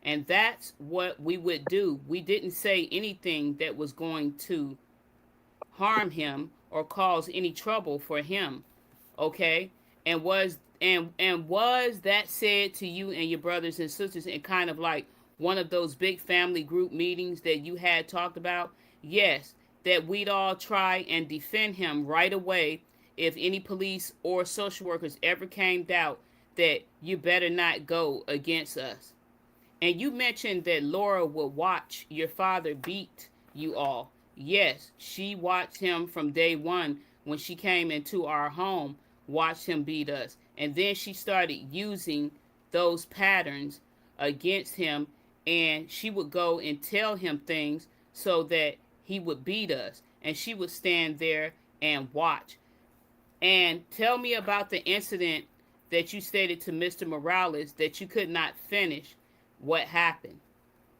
And that's what we would do. We didn't say anything that was going to harm him or cause any trouble for him. Okay? And was that said to you and your brothers and sisters in kind of like one of those big family group meetings that you had talked about? Yes, that we'd all try and defend him right away if any police or social workers ever came out, that you better not go against us. And you mentioned that Laura would watch your father beat you all. Yes, she watched him from day one when she came into our home, watched him beat us. And then she started using those patterns against him, and she would go and tell him things so that he would beat us. And she would stand there and watch. And tell me about the incident that you stated to Mr. Morales that you could not finish. What happened?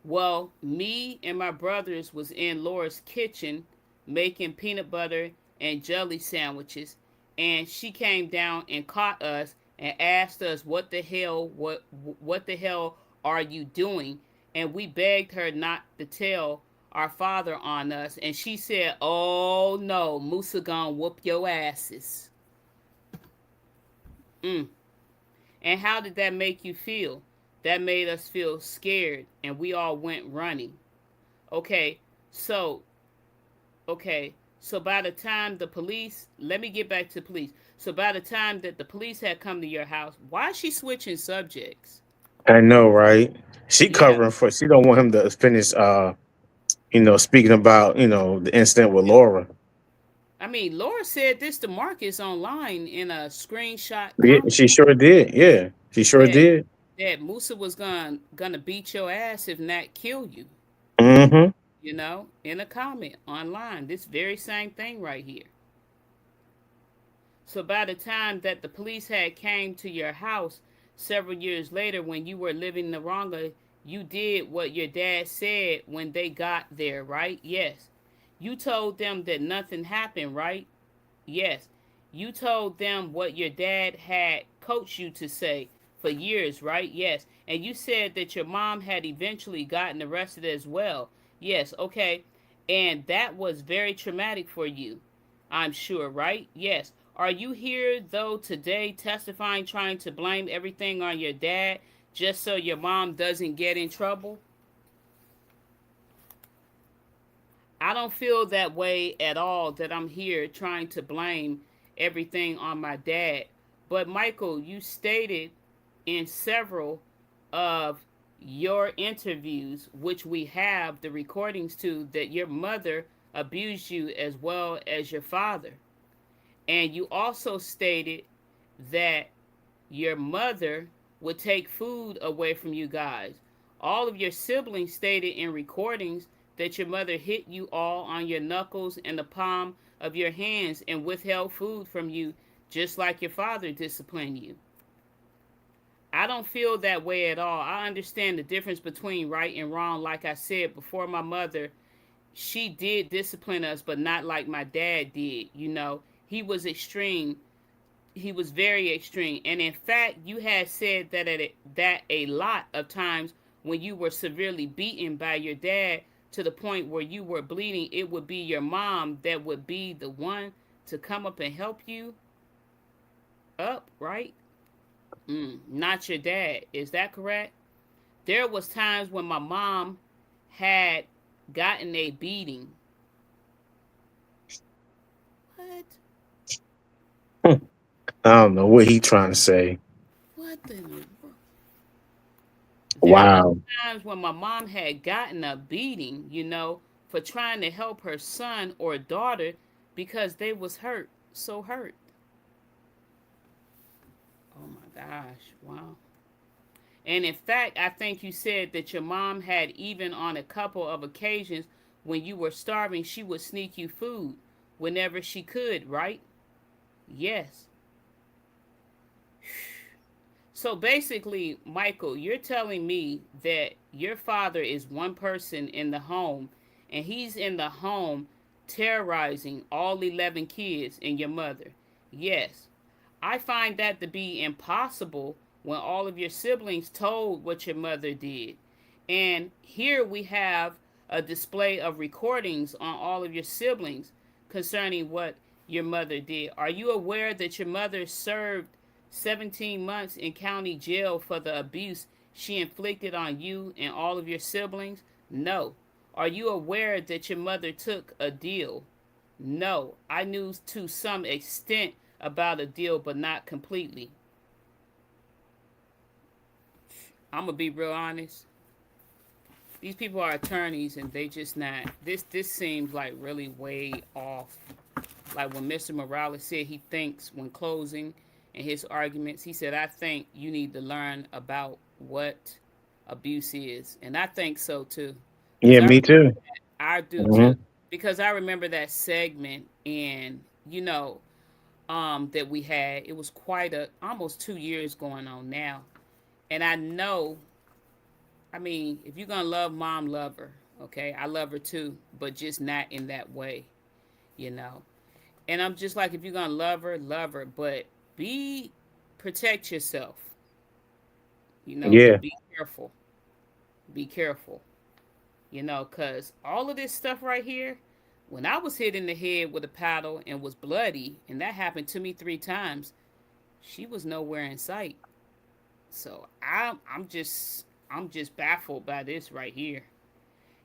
Well, me and my brothers was in Laura's kitchen making peanut butter and jelly sandwiches, and she came down and caught us and asked us what the hell are you doing, and we begged her not to tell our father on us, and she said, "Oh no, Musa gonna whoop your asses." Mm. And how did that make you feel? That made us feel scared, and we all went running. Okay, so so by the time the police, let me get back to the police. So by the time that the police had come to your house, why is she switching subjects? I know, right? She Yeah, covering for. She don't want him to finish. Speaking about the incident with Laura. I mean, Laura said this to Marcus online in a screenshot Yeah, comment she sure did. Yeah, she sure that did. Musa was gonna beat your ass if not kill you. Mm-hmm. In a comment online, this very same thing right here. So by the time that the police had came to your house several years later when you were living in Naranga, you did what your dad said when they got there, right? Yes. You told them that nothing happened, right? Yes. You told them what your dad had coached you to say for years, right? Yes. And you said that your mom had eventually gotten arrested as well. Yes, okay. And that was very traumatic for you, I'm sure, right? Yes. Are you here, though, today testifying, trying to blame everything on your dad just so your mom doesn't get in trouble? I don't feel that way at all, that I'm here trying to blame everything on my dad. But Michael, you stated in several of your interviews, which we have the recordings to, that your mother abused you as well as your father. And you also stated that your mother would take food away from you guys. All of your siblings stated in recordings that your mother hit you all on your knuckles and the palm of your hands and withheld food from you, just like your father disciplined you. I don't feel that way at all. I understand the difference between right and wrong. Like I said before, my mother, she did discipline us, but not like my dad did. He was extreme. He was very extreme, and in fact you had said that a lot of times when you were severely beaten by your dad to the point where you were bleeding, it would be your mom that would be the one to come up and help you up, right? Not your dad. Is that correct? There was times when my mom had gotten a beating. What? I don't know what he trying to say. What the? There was Wow. times when my mom had gotten a beating, for trying to help her son or daughter because they was hurt, so hurt. Oh my gosh, wow. And in fact, I think you said that your mom had, even on a couple of occasions when you were starving, she would sneak you food whenever she could, right? Yes. So basically, Michael, you're telling me that your father is one person in the home, and he's in the home terrorizing all 11 kids and your mother. Yes. I find that to be impossible when all of your siblings told what your mother did. And here we have a display of recordings on all of your siblings concerning what your mother did. Are you aware that your mother served 17 months in county jail for the abuse she inflicted on you and all of your siblings? No. Are you aware that your mother took a deal? No. I knew to some extent about a deal, but not completely. I'm gonna be real honest. These people are attorneys, and they just not. This seems like really way off. Like when Mr. Morales said he thinks when closing in his arguments, he said, "I think you need to learn about what abuse is," and I think so too, because Yeah, me too. I do Hmm. too, because I remember that segment, and that we had. It was quite a almost 2 years going on now, and I know. I mean, if you're gonna love mom, love her. Okay, I love her too, but just not in that way, you know. And I'm just like, if you're gonna love her, but be protect yourself, Yeah. and be careful. Be careful, cause all of this stuff right here, when I was hit in the head with a paddle and was bloody, and that happened to me 3 times, she was nowhere in sight. So I'm just baffled by this right here.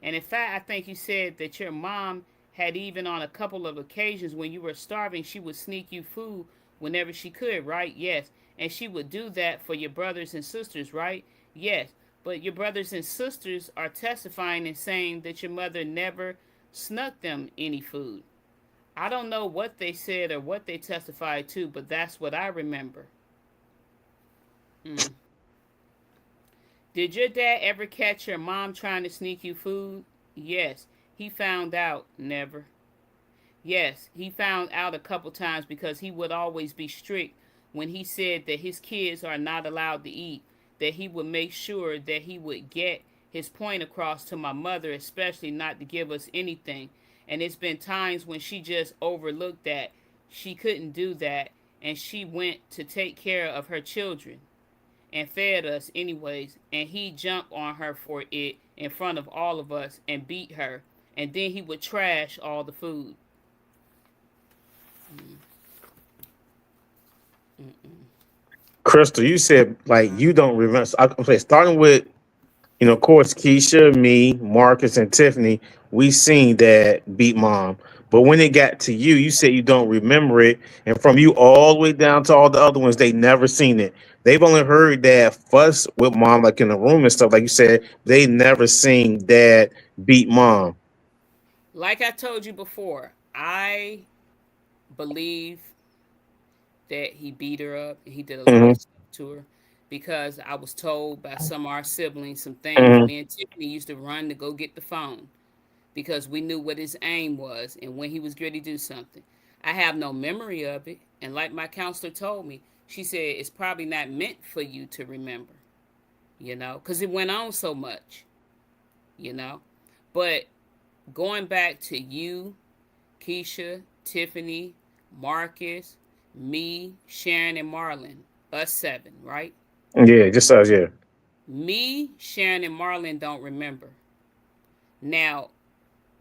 And in fact, I think you said that your mom had, even on a couple of occasions when you were starving, she would sneak you food whenever she could, right? Yes. And she would do that for your brothers and sisters, right? Yes. But your brothers and sisters are testifying and saying that your mother never snuck them any food. I don't know what they said or what they testified to, but that's what I remember. Mm. Did your dad ever catch your mom trying to sneak you food? Yes. He found out. Never. Yes, he found out a couple times because he would always be strict when he said that his kids are not allowed to eat, that he would make sure that he would get his point across to my mother, especially not to give us anything. And it's been times when she just overlooked that. She couldn't do that, and she went to take care of her children and fed us anyways, and he jumped on her for it in front of all of us and beat her, and then he would trash all the food. Crystal, you said like you don't remember. So I'm saying, starting with, of course, Keisha, me, Marcus, and Tiffany, we seen that beat mom. But when it got to you, you said you don't remember it. And from you all the way down to all the other ones, they never seen it. They've only heard dad fuss with mom, like in the room and stuff. Like you said, they never seen dad beat mom. Like I told you before, I believe that he beat her up and he did a lot Hmm. of stuff to her, because I was told by some of our siblings some things. Hmm. Me and Tiffany used to run to go get the phone because we knew what his aim was and when he was ready to do something. I have no memory of it. And like my counselor told me, she said it's probably not meant for you to remember, because it went on so much, you know. But going back to you, Keisha, Tiffany, Marcus, me, Sharon, and Marlon, us seven, right? Yeah, just us. Yeah. Me, Sharon, and Marlon don't remember. Now,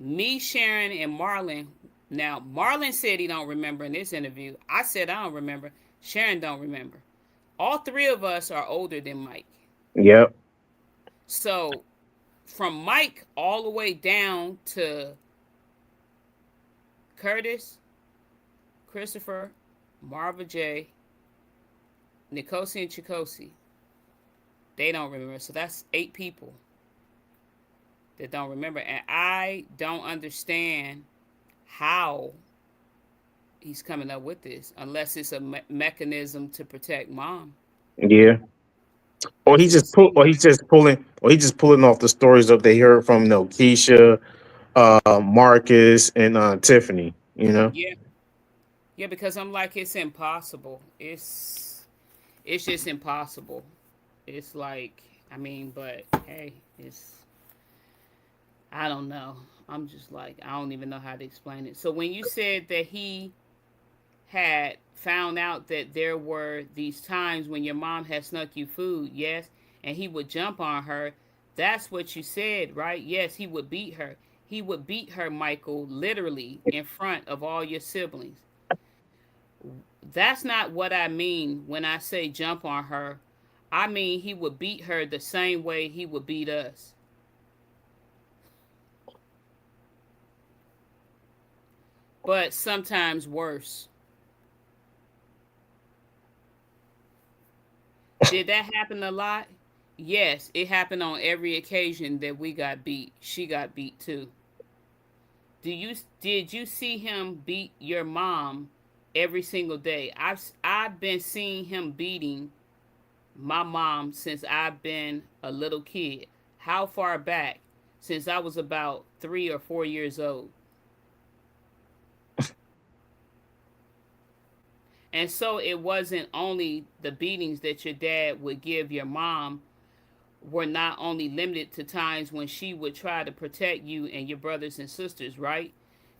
me, Sharon, and Marlon. Now, Marlon said he don't remember in this interview. I said I don't remember. Sharon don't remember. All three of us are older than Mike. Yep. So, from Mike all the way down to Curtis, Christopher, Marva J, Nikosi, and Chikosi, they don't remember. So that's 8 people that don't remember. And I don't understand how he's coming up with this unless it's a mechanism to protect mom. Yeah. Or Because he it just pull, seemed like, or he just pulling off the stories that they heard from, Keisha, Marcus, and Tiffany. yeah, yeah. Because I'm like, it's impossible. It's just impossible. It's like, I mean, but hey, I don't know. I'm just like, I don't even know how to explain it. So when you said that he had found out that there were these times when your mom had snuck you food, yes, and he would jump on her, that's what you said, right? Yes, he would beat her. He would beat her, Michael, literally in front of all your siblings. That's not what I mean when I say jump on her. I mean he would beat her the same way he would beat us, but sometimes worse. Did that happen a lot? Yes, it happened on every occasion that we got beat. She got beat too. Did you see him beat your mom every single day? I've been seeing him beating my mom since I've been a little kid. How far back? Since I was about 3 or 4 years old. And so it wasn't only the beatings that your dad would give your mom were not only limited to times when she would try to protect you and your brothers and sisters, right?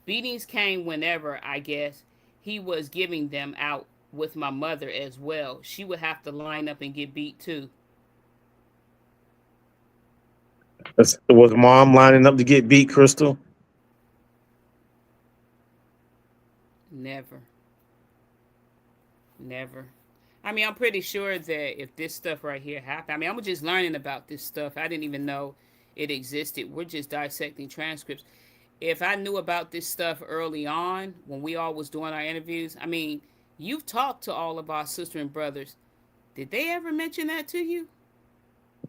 Beatings came whenever, I guess. he was giving them out with my mother as well. She would have to line up and get beat too. Was mom lining up to get beat, Crystal? Never. Never. I mean, I'm pretty sure that if this stuff right here happened, I mean, I'm just learning about this stuff. I didn't even know it existed. We're just dissecting transcripts. If I knew about this stuff early on when we all was doing our interviews, I mean, you've talked to all of our sister and brothers. Did they ever mention that to you?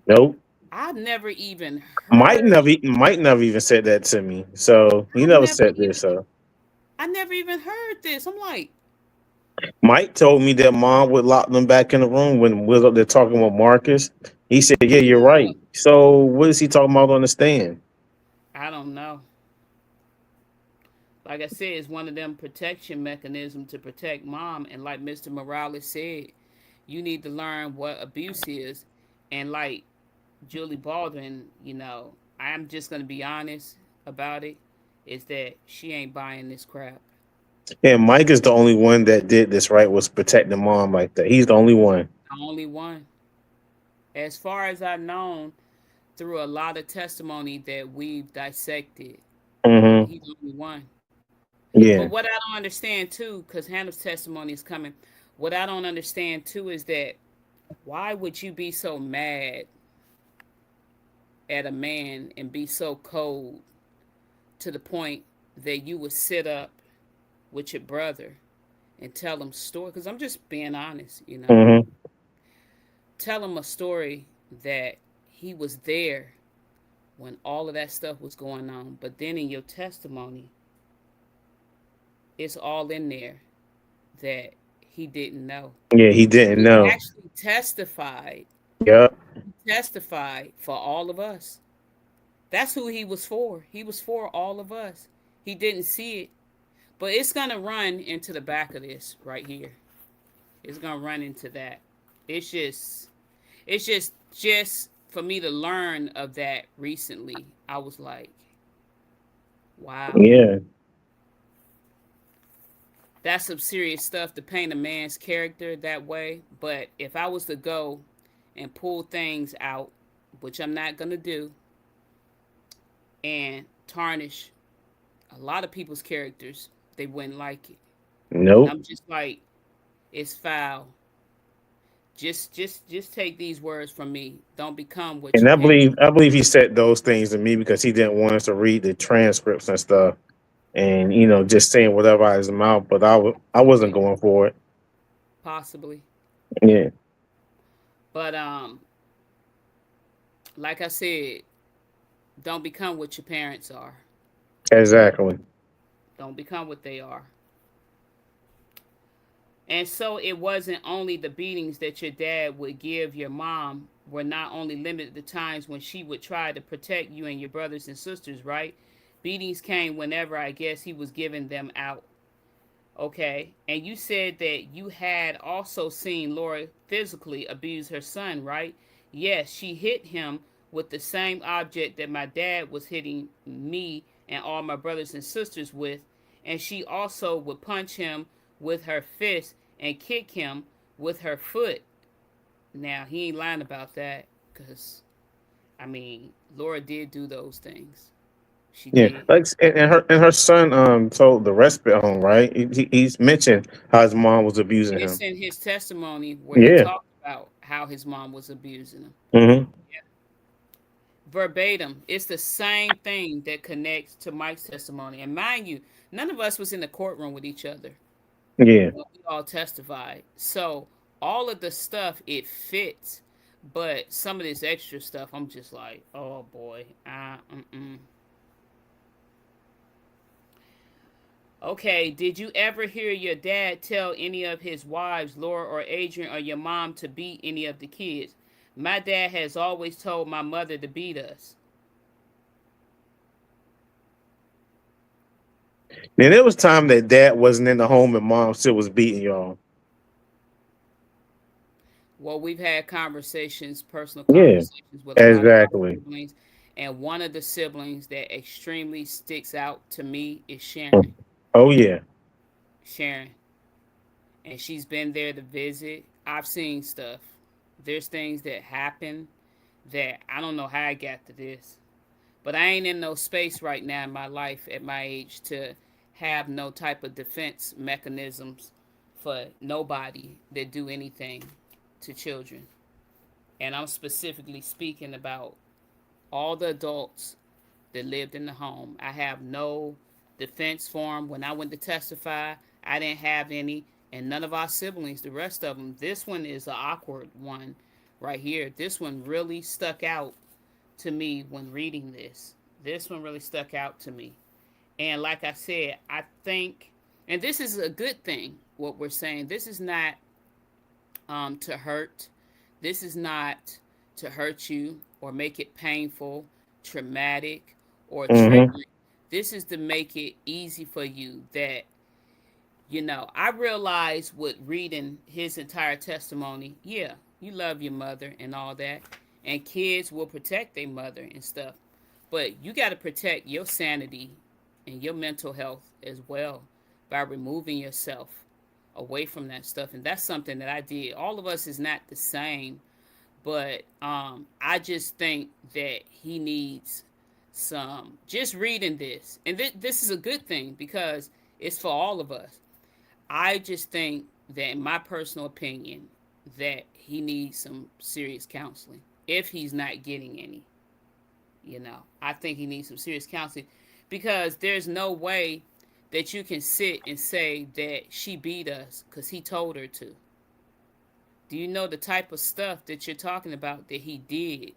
Nope. I've never even Mike heard. never Mike never even said that to me. So he I've never never said this. even. So I never even heard this. I'm like, Mike told me that mom would lock them back in the room when we was up there talking with Marcus. He said, "Yeah, you're yeah. right." So what is he talking about on the stand? I don't know. Like I said, it's one of them protection mechanisms to protect mom. And like Mr. Morales said, you need to learn what abuse is. And like Julie Baldwin, I'm just gonna be honest about it, is that she ain't buying this crap. And Mike is the only one that did this, right? Was protecting mom like that. He's the only one. The only one. As far as I've known, through a lot of testimony that we've dissected, Hmm. he's the only one. But Yeah. what I don't understand too, because Hannah's testimony is coming, what I don't understand too is that why would you be so mad at a man and be so cold to the point that you would sit up with your brother and tell him story? Because I'm just being honest. Hmm. Tell him a story that he was there when all of that stuff was going on. But then in your testimony, it's all in there that he didn't know. Yeah, he didn't He know. actually testified. Yep. He testified for all of us. That's who he was for. He was for all of us. He didn't see it. But it's going to run into the back of this right here. It's going to run into that. It's just for me to learn of that recently. I was like, wow. Yeah. That's some serious stuff to paint a man's character that way. But if I was to go and pull things out, which I'm not going to do, and tarnish a lot of people's characters, they wouldn't like it. And Nope. I'm just like, it's foul. Just take these words from me. Don't become what And your I parents. believe I believe he said those things to me because he didn't want us to read the transcripts and stuff, and just saying whatever out of his mouth. But I wasn't Yeah, going for it. possibly. Yeah. But like I said, don't become what your parents are. Exactly. Don't become what they are. And so it wasn't only the beatings that your dad would give your mom were not only limited to times when she would try to protect you and your brothers and sisters, right? Beatings came whenever I guess he was giving them out. Okay. And you said that you had also seen Laura physically abuse her son, right? Yes, she hit him with the same object that my dad was hitting me and all my brothers and sisters with. And she also would punch him with her fist and kick him with her foot. Now, he ain't lying about that because, I mean, Laura did do those things. She Yeah. did. Like and her son told the respite home, right? He's mentioned how his mom was abusing And it's him. in his testimony where he Yeah. talked about how his mom was abusing him. Hmm. Yeah. Verbatim. It's the same thing that connects to Mike's testimony. And mind you, none of us was in the courtroom with each other Yeah. when we all testified. So all of the stuff it fits, but some of this extra stuff, I'm just like, oh boy, mm-mm. Okay, did you ever hear your dad tell any of his wives, Laura or Adrian, or your mom to beat any of the kids? My dad has always told my mother to beat us. Then there was time that dad wasn't in the home and mom still was beating y'all. Well, we've had conversations, personal Yeah. conversations with a lot of our Exactly. siblings, and one of the siblings that extremely sticks out to me is Sharon. Oh yeah. Sharon. and she's been there to visit. I've seen stuff. There's things that happen that I don't know how I got to this. But I ain't in no space right now in my life at my age to have no type of defense mechanisms for nobody that do anything to children. And I'm specifically speaking about all the adults that lived in the home. I have no defense for them. When I went to testify, I didn't have any, and none of our siblings, the rest of them. This one is an awkward one right here. This one really stuck out to me when reading this. This one really stuck out to me. And like I said, I think, and this is a good thing, what we're saying. This is not to hurt. This is not to hurt you or make it painful, traumatic, or Mm-hmm. triggering. This is to make it easy for you that, I realized with reading his entire testimony, yeah, you love your mother and all that, and kids will protect their mother and stuff. But you got to protect your sanity and your mental health as well by removing yourself away from that stuff. And that's something that I did. All of us is not the same, but I just think that he needs some. Just reading this, and this is a good thing because it's for all of us. I just think that, in my personal opinion, that he needs some serious counseling if he's not getting any. I think he needs some serious counseling because there's no way that you can sit and say that she beat us because he told her to. Do you know the type of stuff that you're talking about that he did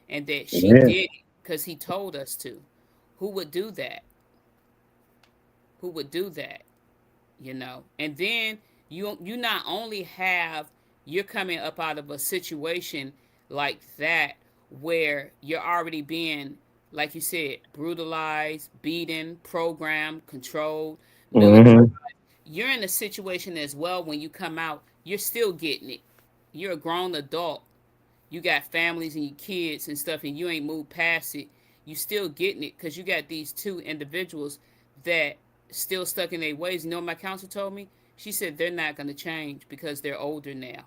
and that she Yeah. did it because he told us to? Who would do that? Who would do that? And then you not only have, you're coming up out of a situation like that where you're already being, like you said, brutalized, beaten, programmed, controlled, militarized. Mm-hmm. You're in a situation as well. When you come out, you're still getting it. You're a grown adult. You got families and your kids and stuff, and you ain't moved past it. You still getting it because you got these two individuals that still stuck in their ways. You know what my counselor told me? She said they're not going to change because they're older now.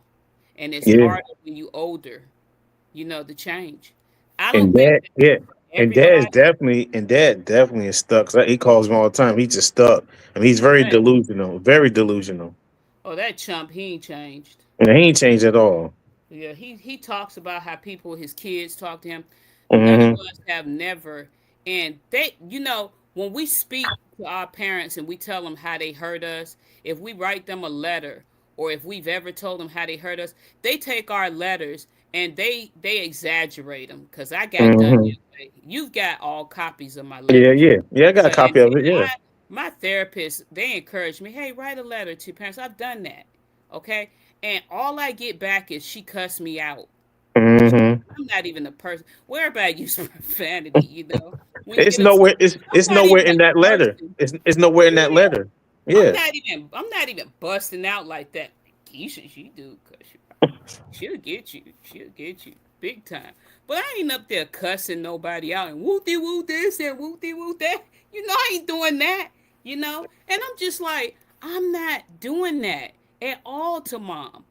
And it's Yeah. harder when you older, to change. I And don't think dad, that yeah. everybody, And dad definitely is stuck. 'Cause he calls me all the time. He's just stuck. I mean, he's very right. delusional. Very delusional. Oh, that chump, he ain't changed. And he ain't changed at all. Yeah, he talks about how people, his kids, talk to him. None of Mm-hmm. us have never, and they, when we speak to our parents and we tell them how they hurt us, if we write them a letter or if we've ever told them how they hurt us, they take our letters and they exaggerate them. Cause I got done Mm-hmm. that way. You've got all copies of my Yeah, letters. yeah. Yeah, I got a Yeah, and copy of it. Yeah. my therapist, they encourage me, hey, write a letter to your parents. I've done that. Okay. And all I get back is she cussed me out. Mm-hmm. I'm not even a person. Where about use profanity, when you It's get upset. nowhere. I'm It's not nowhere even in that a letter. person. It's nowhere in that Yeah. letter. Yeah. I'm not even busting out like that. Keisha, she do cuss you. She'll get you. She'll get you. Big time. But I ain't up there cussing nobody out and wooty woo this and wooty woo that. I ain't doing that. And I'm just like, I'm not doing that at all to mom.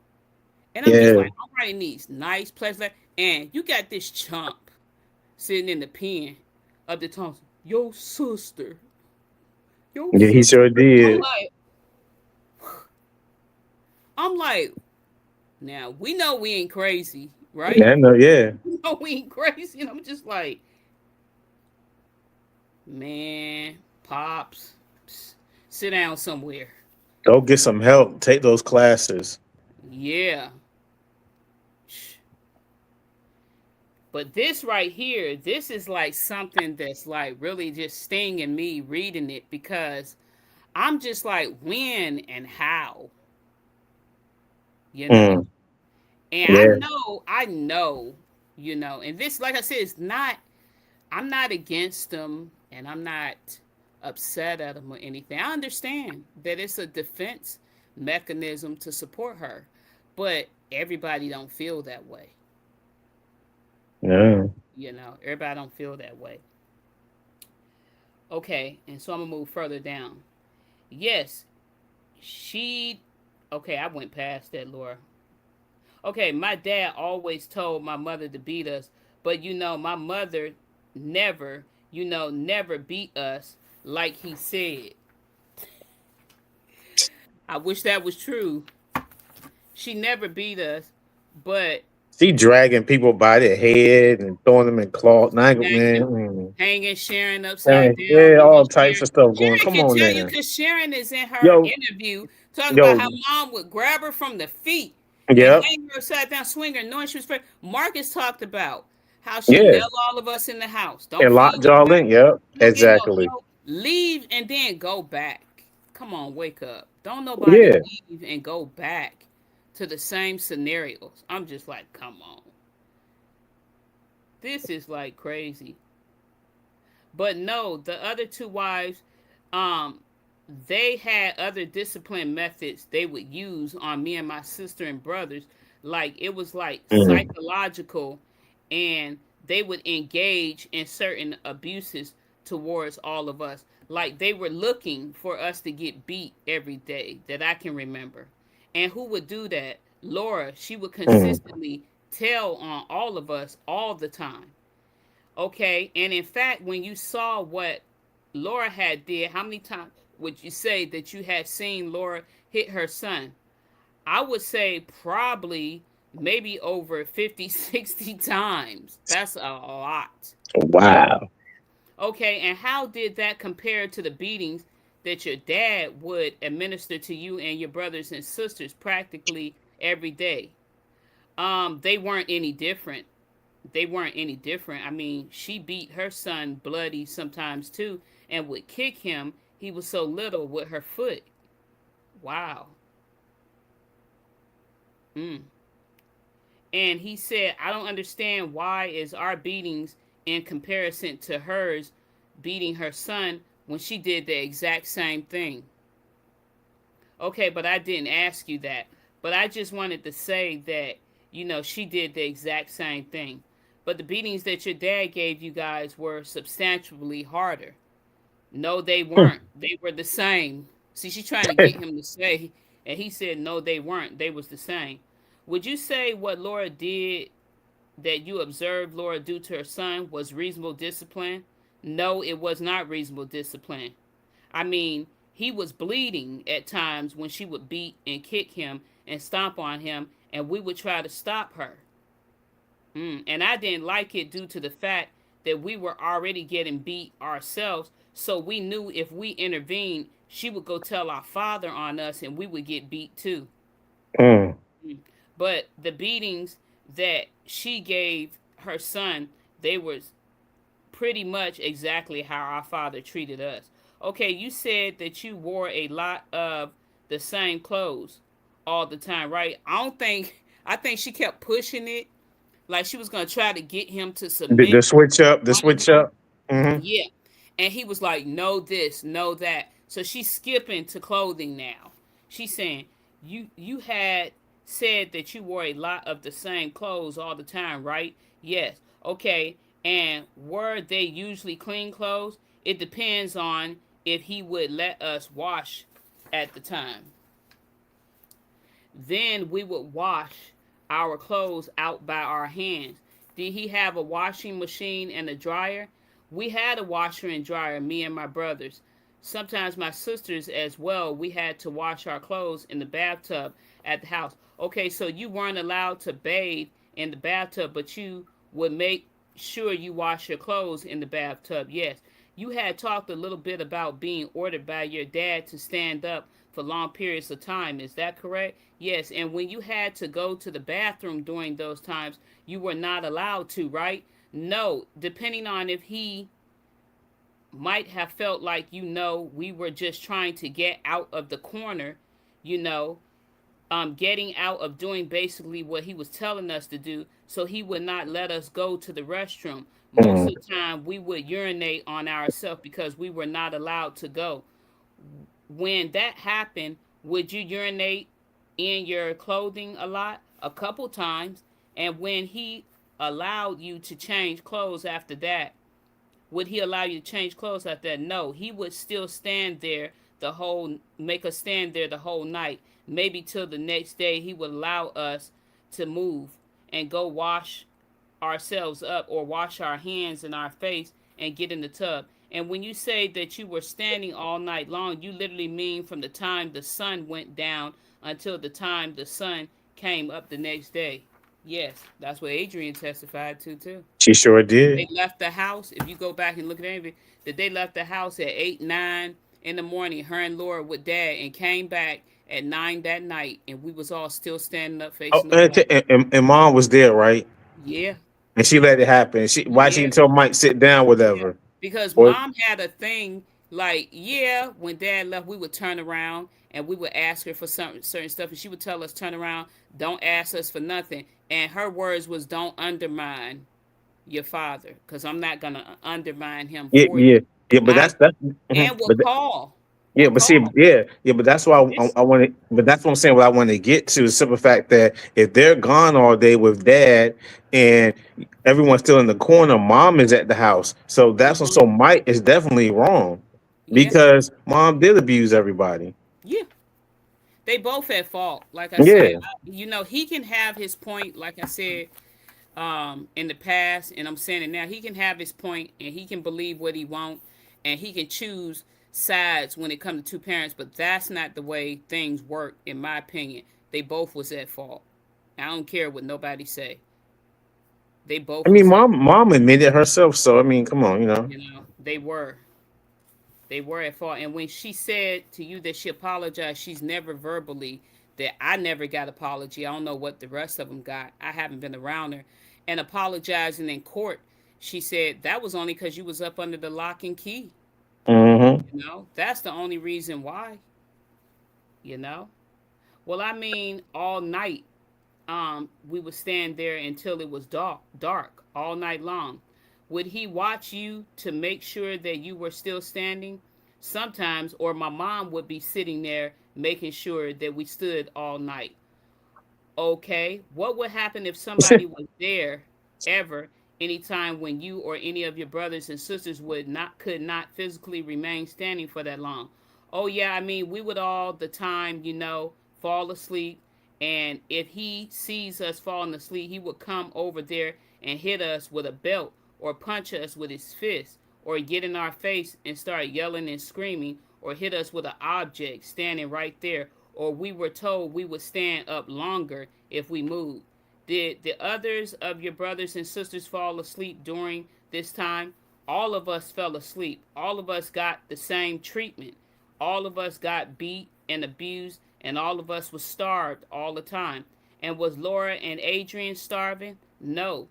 And I'm just Yeah. like, I'm writing these nice, pleasant, and you got this chump sitting in the pen of the Thompson. Your sister. Your Yeah, he sister. sure I'm did. like, I'm like, now we know we ain't crazy, right? Yeah, I know. Yeah. We know we ain't crazy. And I'm just like, man, pops, sit down somewhere. Go get some help. Take those classes. Yeah. But this right here, this is like something that's like really just stinging me reading it because I'm just like, when and how, you know? Mm. And I Yeah. know, I know, and this, like I said, it's not, I'm not against them and I'm not upset at them or anything. I understand that it's a defense mechanism to support her, but everybody don't feel that way. Yeah. Everybody don't feel that way. Okay, and so I'm gonna move further down. Yes, she Okay, I went past that, Laura. Okay, my dad always told my mother to beat us, but my mother never, never beat us like he said. I wish that was true. She never beat us, but She dragging people by their head and throwing them in cloth. Nah, man. hanging, hanging Sharon upside Hey, down. yeah, You know, all types Sharon, of stuff going. Sharon Come can on tell you now. because Sharon is in her Yo, interview talking about yo, how mom would grab her from the feet and yep, hang her upside down, swing her, knowing she was pregnant. Marcus talked about how she yeah. nailed all of us in the house. Don't And feed locked y'all in. nobody. Yep, You don't get exactly. no, leave and then go back. Come on, wake up. Don't nobody Yeah. leave and go back to the same scenarios. I'm just like, come on. This is like crazy. But no, the other two wives, um, they had other discipline methods they would use on me and my sister and brothers. Like it was like Mm. psychological, and they would engage in certain abuses towards all of us. Like they were looking for us to get beat every day that I can remember. And who would do that? Laura, she would Mm. consistently tell on all of us all the time. Okay, and in fact, when you saw what Laura had did, how many times would you say that you had seen Laura hit her son? I would say probably maybe over 50, 60 times. That's a lot. Wow. Okay, and how did that compare to the beatings that your dad would administer to you and your brothers and sisters practically every day? They weren't any different. They weren't any different. I mean, she beat her son bloody sometimes too and would kick him. He was so little with her foot. Wow. Mm. And he said, I don't understand why is our beatings in comparison to hers beating her son when she did the exact same thing. Okay, but I didn't ask you that. But I just wanted to say that, she did the exact same thing. But the beatings that your dad gave you guys were substantially harder. No, they weren't. They were the same. See, she's trying to get him to say, and he said, no, they weren't. They was the same. Would you say what Laura did that you observed Laura do to her son was reasonable discipline? No, it was not reasonable discipline. I mean, he was bleeding at times when she would beat and kick him and stomp on him, and we would try to stop her. And I didn't like it due to the fact that we were already getting beat ourselves. So we knew if we intervened, she would go tell our father on us and we would get beat too. Mm. But the beatings that she gave her son, they were pretty much exactly how our father treated us. Okay, you said that you wore a lot of the same clothes all the time, right? I think she kept pushing it like she was gonna try to get him to The submit switch up, the one of switch them. up. Hmm. Yeah. And he was like, no this, no that. So she's skipping to clothing now. She's saying, you had said that you wore a lot of the same clothes all the time, right? Yes. Okay. And were they usually clean clothes? It depends on if he would let us wash at the time. Then we would wash our clothes out by our hands. Did he have a washing machine and a dryer? We had a washer and dryer, me and my brothers. Sometimes my sisters as well, we had to wash our clothes in the bathtub at the house. Okay, so you weren't allowed to bathe in the bathtub, but you would make sure you wash your clothes in the bathtub. Yes. You had talked a little bit about being ordered by your dad to stand up for long periods of time. Is that correct? Yes. And when you had to go to the bathroom during those times, you were not allowed to, right? No. Depending on if he might have felt like, we were just trying to get out of the corner, you know, getting out of doing basically what he was telling us to do, so he would not let us go to the restroom. Most Mm. of the time, we would urinate on ourselves because we were not allowed to go. When that happened, would you urinate in your clothing a lot? A couple times. And when he allowed you to change clothes after that, would he allow you to change clothes after that? No, he would still stand there make us stand there the whole night. maybe till the next day he would allow us to move and go wash ourselves up or wash our hands and our face and get in the tub. And when you say that you were standing all night long, you literally mean from the time the sun went down until the time the sun came up the next day. Yes, that's what Adrian testified to too. She sure did. They left the house. If you go back and look at anything, that they left the house at 8, 9 in the morning, her and Laura with dad, and came back at 9 that night, and we was all still standing up Oh, facing the wall. and mom was there, right? Yeah, And she let it happen. Why she yeah. didn't tell Mike sit down, Yeah, whatever. because Or mom had a thing like, yeah, when dad left, we would turn around and we would ask her for some certain stuff, and she would tell us, turn around, don't ask us for nothing. And her words was, don't undermine your father, because I'm not gonna undermine him yeah, for yeah, you. yeah. But I that's and but yeah, will but see, call. yeah. But that's why This, I want to. But that's what I'm saying. What I want to get to is the simple fact that if they're gone all day with dad and everyone's still in the corner, mom is at the house. So that's what. uh-huh, So Mike is definitely wrong yeah, because mom did abuse everybody. yeah. They both at fault. Like I said, Yeah. he can have his point. Like I said, in the past, and I'm saying it now. He can have his point, and he can believe what he wants, and he can choose sides when it comes to two parents. But that's not the way things work, in my opinion. They both was at fault. I don't care what nobody say. They I both mean, was at mom admitted herself. So I mean, come on, they were. They were at fault. And when she said to you that she apologized, she's never verbally that I never got apology. I don't know what the rest of them got. I haven't been around her. And apologizing in court, she said that was only because you was up under the lock and key. hmm That's the only reason why. You know. Well, I mean, all night, we would stand there until it was dark all night long. Would he watch you to make sure that you were still standing? Sometimes, or my mom would be sitting there making sure that we stood all night. Okay, what would happen if somebody was there ever, anytime when you or any of your brothers and sisters could not physically remain standing for that long? Oh yeah, I mean, we would all the time, fall asleep, and if he sees us falling asleep, he would come over there and hit us with a belt or punch us with his fist or get in our face and start yelling and screaming or hit us with an object standing right there, or we were told we would stand up longer if we moved. Did the others of your brothers and sisters fall asleep during this time? All of us fell asleep. All of us got the same treatment. All of us got beat and abused, and all of us was starved all the time. And was Laura and Adrian starving? No,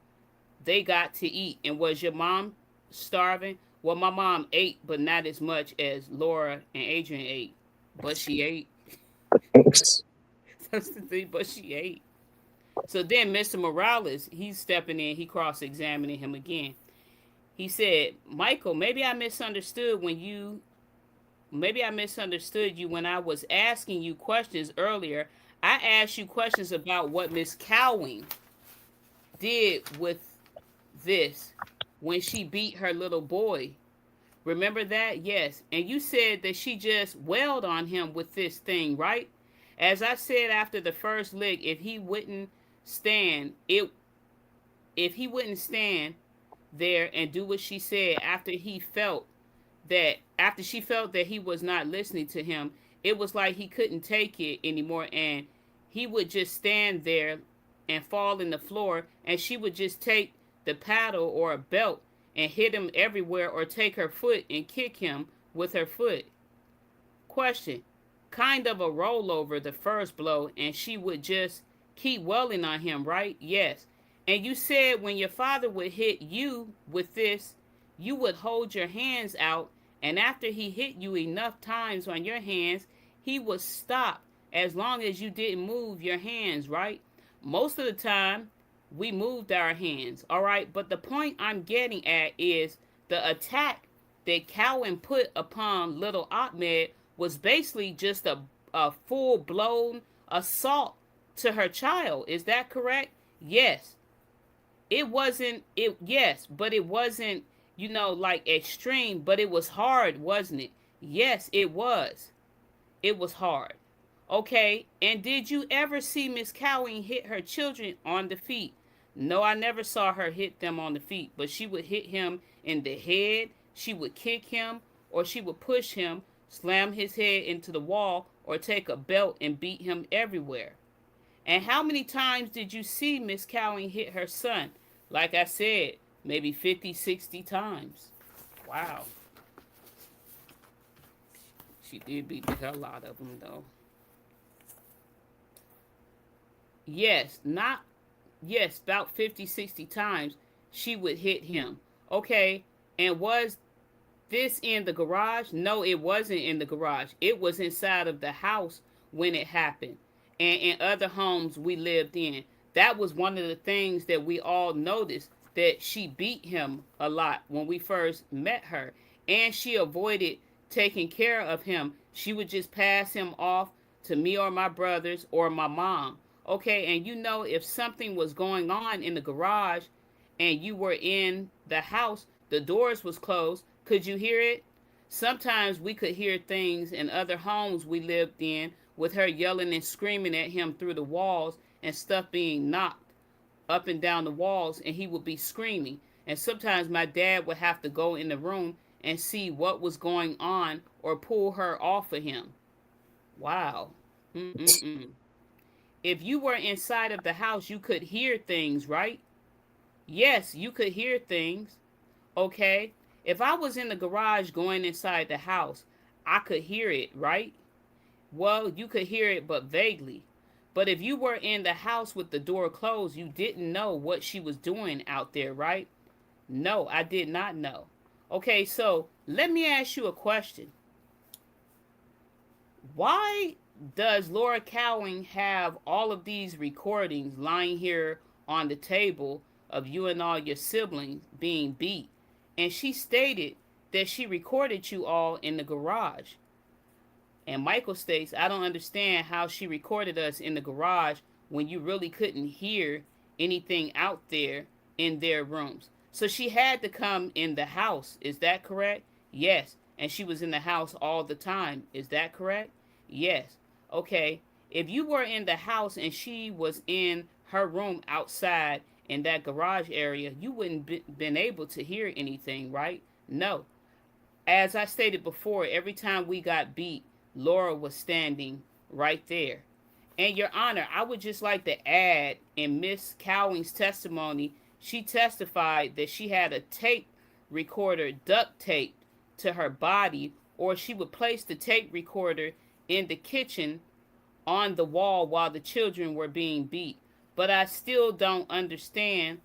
they got to eat. And was your mom starving? Well, my mom ate, but not as much as Laura and Adrian ate. But she ate. That's the thing, but she ate. So then Mr. Morales, he's stepping in, he cross-examining him again. He said, Michael, maybe I misunderstood you when I was asking you questions earlier. I asked you questions about what Miss Cowing did with this when she beat her little boy. Remember that? Yes. And you said that she just wailed on him with this thing, right? As I said after the first lick, stand, it if he wouldn't stand there and do what she said after she felt that he was not listening to him, it was like he couldn't take it anymore, and he would just stand there and fall in the floor, and she would just take the paddle or a belt and hit him everywhere, or take her foot and kick him with her foot. Question. Kind of a rollover the first blow, and she would just keep welling on him, right? Yes. And you said when your father would hit you with this, you would hold your hands out, and after he hit you enough times on your hands, he would stop as long as you didn't move your hands, right? Most of the time, we moved our hands, all right? But the point I'm getting at is the attack that Cowan put upon little Ahmed was basically just a full blown assault to her child. Is that correct? Yes. It wasn't it yes, but it wasn't, like extreme, but it was hard, wasn't it? Yes, it was. It was hard. Okay, and did you ever see Miss Cowing hit her children on the feet? No, I never saw her hit them on the feet, but she would hit him in the head, she would kick him, or she would push him, slam his head into the wall, or take a belt and beat him everywhere. And how many times did you see Miss Cowing hit her son? Like I said, maybe 50, 60 times. Wow. She did beat the hell out of him, though. Yes, not, yes, about 50, 60 times she would hit him. Okay, and was this in the garage? No, it wasn't in the garage. It was inside of the house when it happened. And in other homes we lived in. That was one of the things that we all noticed, that she beat him a lot when we first met her. And she avoided taking care of him. She would just pass him off to me or my brothers or my mom. Okay, and you know, if something was going on in the garage and you were in the house, the doors was closed, could you hear it? Sometimes we could hear things in other homes we lived in, with her yelling and screaming at him through the walls, and stuff being knocked up and down the walls, and he would be screaming. And sometimes my dad would have to go in the room and see what was going on or pull her off of him. Wow. Mm-mm-mm. If you were inside of the house, you could hear things, right? Yes, you could hear things. Okay? If I was in the garage going inside the house, I could hear it, right? Well, you could hear it, but vaguely. But if you were in the house with the door closed, you didn't know what she was doing out there, right? No, I did not know. Okay, so let me ask you a question. Why does Laura Cowing have all of these recordings lying here on the table of you and all your siblings being beat? And she stated that she recorded you all in the garage. And Michael states, I don't understand how she recorded us in the garage when you really couldn't hear anything out there in their rooms. So she had to come in the house. Is that correct? Yes. And she was in the house all the time. Is that correct? Yes. Okay. If you were in the house and she was in her room outside in that garage area, you wouldn't been able to hear anything, right? No. As I stated before, every time we got beat, Laura was standing right there. And Your Honor, I would just like to add, in Miss Cowing's testimony, she testified that she had a tape recorder duct taped to her body, or she would place the tape recorder in the kitchen on the wall while the children were being beat. But I still don't understand,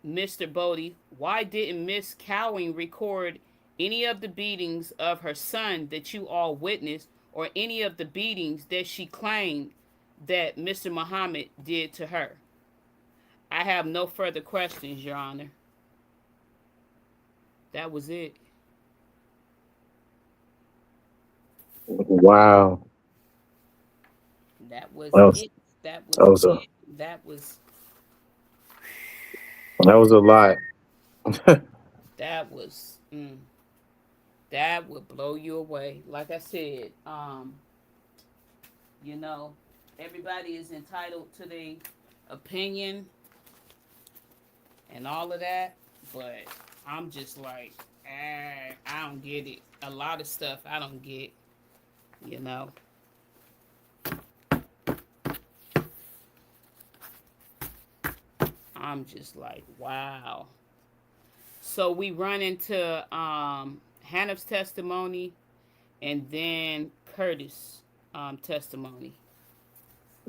Mr. Bodie, why didn't Miss Cowing record any of the beatings of her son that you all witnessed, or any of the beatings that she claimed that Mr. Muhammad did to her? I have no further questions, Your Honor. That was it. Wow. That was That was it. That that was was a it. That was that was a lot. that was that would blow you away. Like I said, you know, everybody is entitled to their opinion and all of that, but I'm just like, I don't get it. A lot of stuff I don't get, you know. I'm just like, wow. So we run into Hannah's testimony and then Curtis' testimony.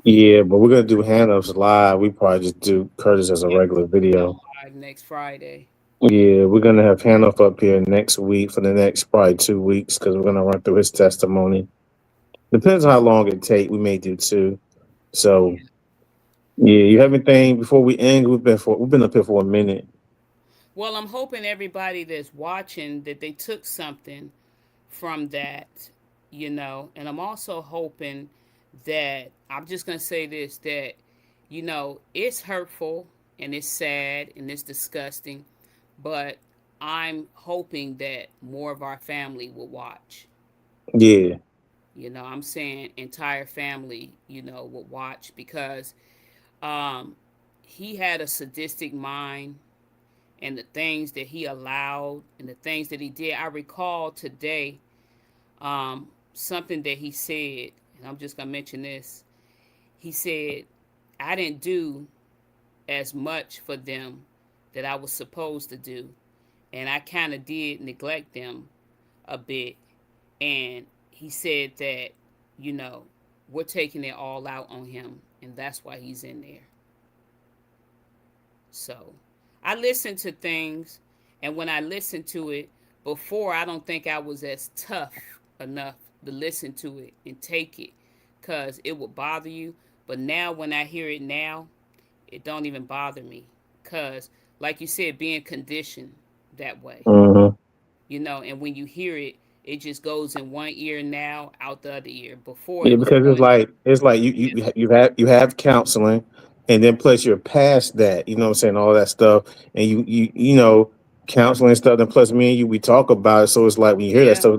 Yeah, but we're gonna do hand-ups live. We probably just do Curtis as a Yep. regular Go video. live next Friday. Yeah, we're gonna have hand up here next week for the next probably 2 weeks because we're gonna run through his testimony. Depends on how long it take. We may do two. So Yeah. yeah, you have anything before we end? We've been up here for a minute. Well, I'm hoping everybody that's watching that they took something from that, you know, and I'm also hoping that I'm just going to say this, that, you know, it's hurtful and it's sad and it's disgusting, but I'm hoping that more of our family will watch, Yeah, I'm saying entire family, would watch because um, he had a sadistic mind, and the things that he allowed and the things that he did. I recall today something that he said, and I'm just going to mention this. He said, I didn't do as much for them that I was supposed to do, and I kind of did neglect them a bit. And he said that, you know, we're taking it all out on him, and that's why he's in there. So I listen to things, and when I listen to it before, I don't think I was as tough enough to listen to it and take it because it would bother you. But now, when I hear it now, it don't even bother me because, like you said, being conditioned that way, Mm-hmm. and when you hear it, it just goes in one ear now, out the other ear. Before Yeah, it was because one ear. it's like Yeah, you have counseling, and then plus you're past that. You know what I'm saying? All that stuff, and you counseling and stuff. And plus me and you, we talk about it. So it's like when you hear that yeah. stuff,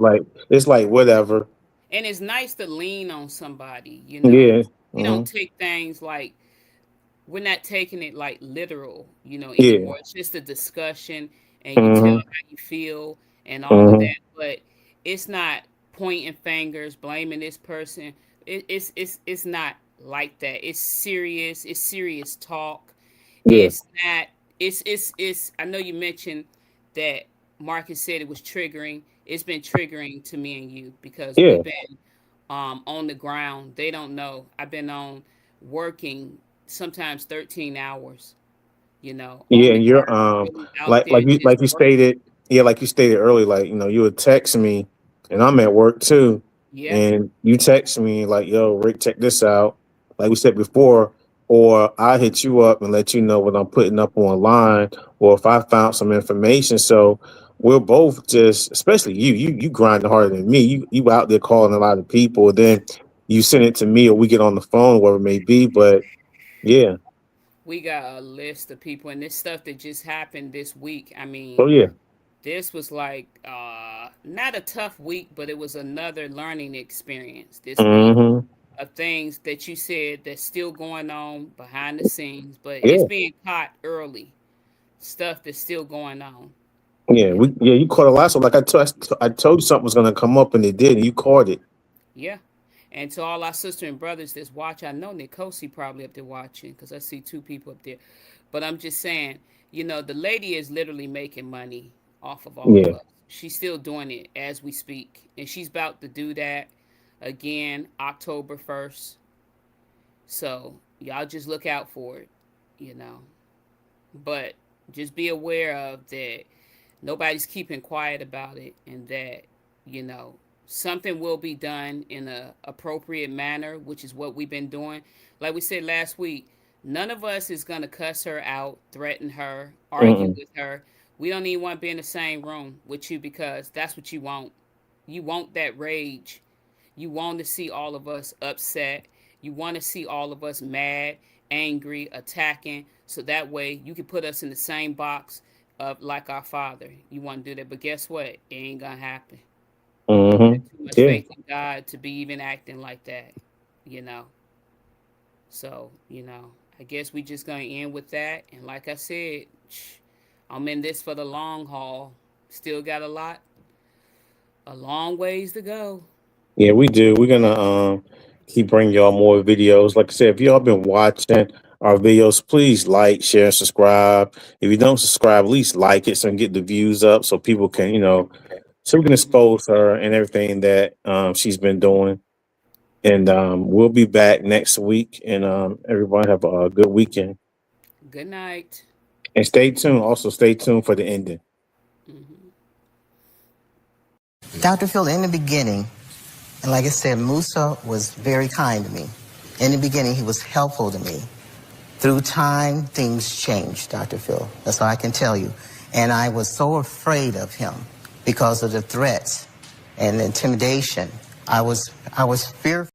it's like whatever. And it's nice to lean on somebody. Yeah. We don't Hmm. take things like we're not taking it like literal, Yeah. anymore. It's just a discussion and you tell Hmm. how you feel and all of Hmm. that. But it's not pointing fingers, blaming this person. It's not like that. It's serious. It's serious talk. Yeah. It's not. It's. I know you mentioned that Marcus said it was triggering. It's been triggering to me and you because Yeah. we've been on the ground. They don't know. I've been on working sometimes 13 hours, on Yeah, the and ground, you're really out like there just you working. stated, yeah, like you stated earlier, like you would text me, and I'm at work too, Yeah, and you text me like, "Yo, Rick, check this out," like we said before, or I hit you up and let you know what I'm putting up online, or if I found some information. So we're both just, especially you grinding harder than me. You out there calling a lot of people, then you send it to me, or we get on the phone, whatever it may be. But yeah, we got a list of people, and this stuff that just happened this week. I oh mean, yeah. this was like not a tough week, but it was another learning experience this week Hmm. of things that you said that's still going on behind the scenes, but it's Yeah. being caught early. Stuff that's still going on, Yeah, you know. you caught a last one. Like I told you something was gonna come up and it did, and you caught it. Yeah. And to all our sister and brothers that's watch, I know Nikosi probably up there watching because I see two people up there. But I'm just saying, the lady is literally making money off of all of Yeah, us. She's still doing it as we speak. And she's about to do that again October 1st. So y'all just look out for it, you know. But just be aware of that nobody's keeping quiet about it and that you know something will be done in a appropriate manner, which is what we've been doing. Like we said last week, none of us is going to cuss her out, threaten her, argue mm-mm. with her. We don't even want to be in the same room with you because that's what you want. You want that rage. You want to see all of us upset. You want to see all of us mad, angry, attacking, so that way you can put us in the same box of like our father. You want to do that, but guess what? It ain't gonna happen. You got Mm-hmm. too much Yeah, faith in God to be even acting like that, you know. So I guess we just gonna end with that. And like I said, I'm in this for the long haul. Still got a long ways to go. yeah, we do. We're gonna keep bringing y'all more videos. Like I said, if y'all been watching our videos, please like, share, and subscribe. If you don't subscribe, at least like it so we can get the views up so people can, so we can Hmm. expose her and everything that she's been doing. And we'll be back next week. And everyone have a good weekend. Good night. And stay tuned. Also, stay tuned for the ending. Hmm. Dr. Phil, in the beginning, and like I said, Musa was very kind to me. In the beginning, he was helpful to me. Through time, things changed, Dr. Phil. That's all I can tell you. And I was so afraid of him because of the threats and intimidation. I was fearful.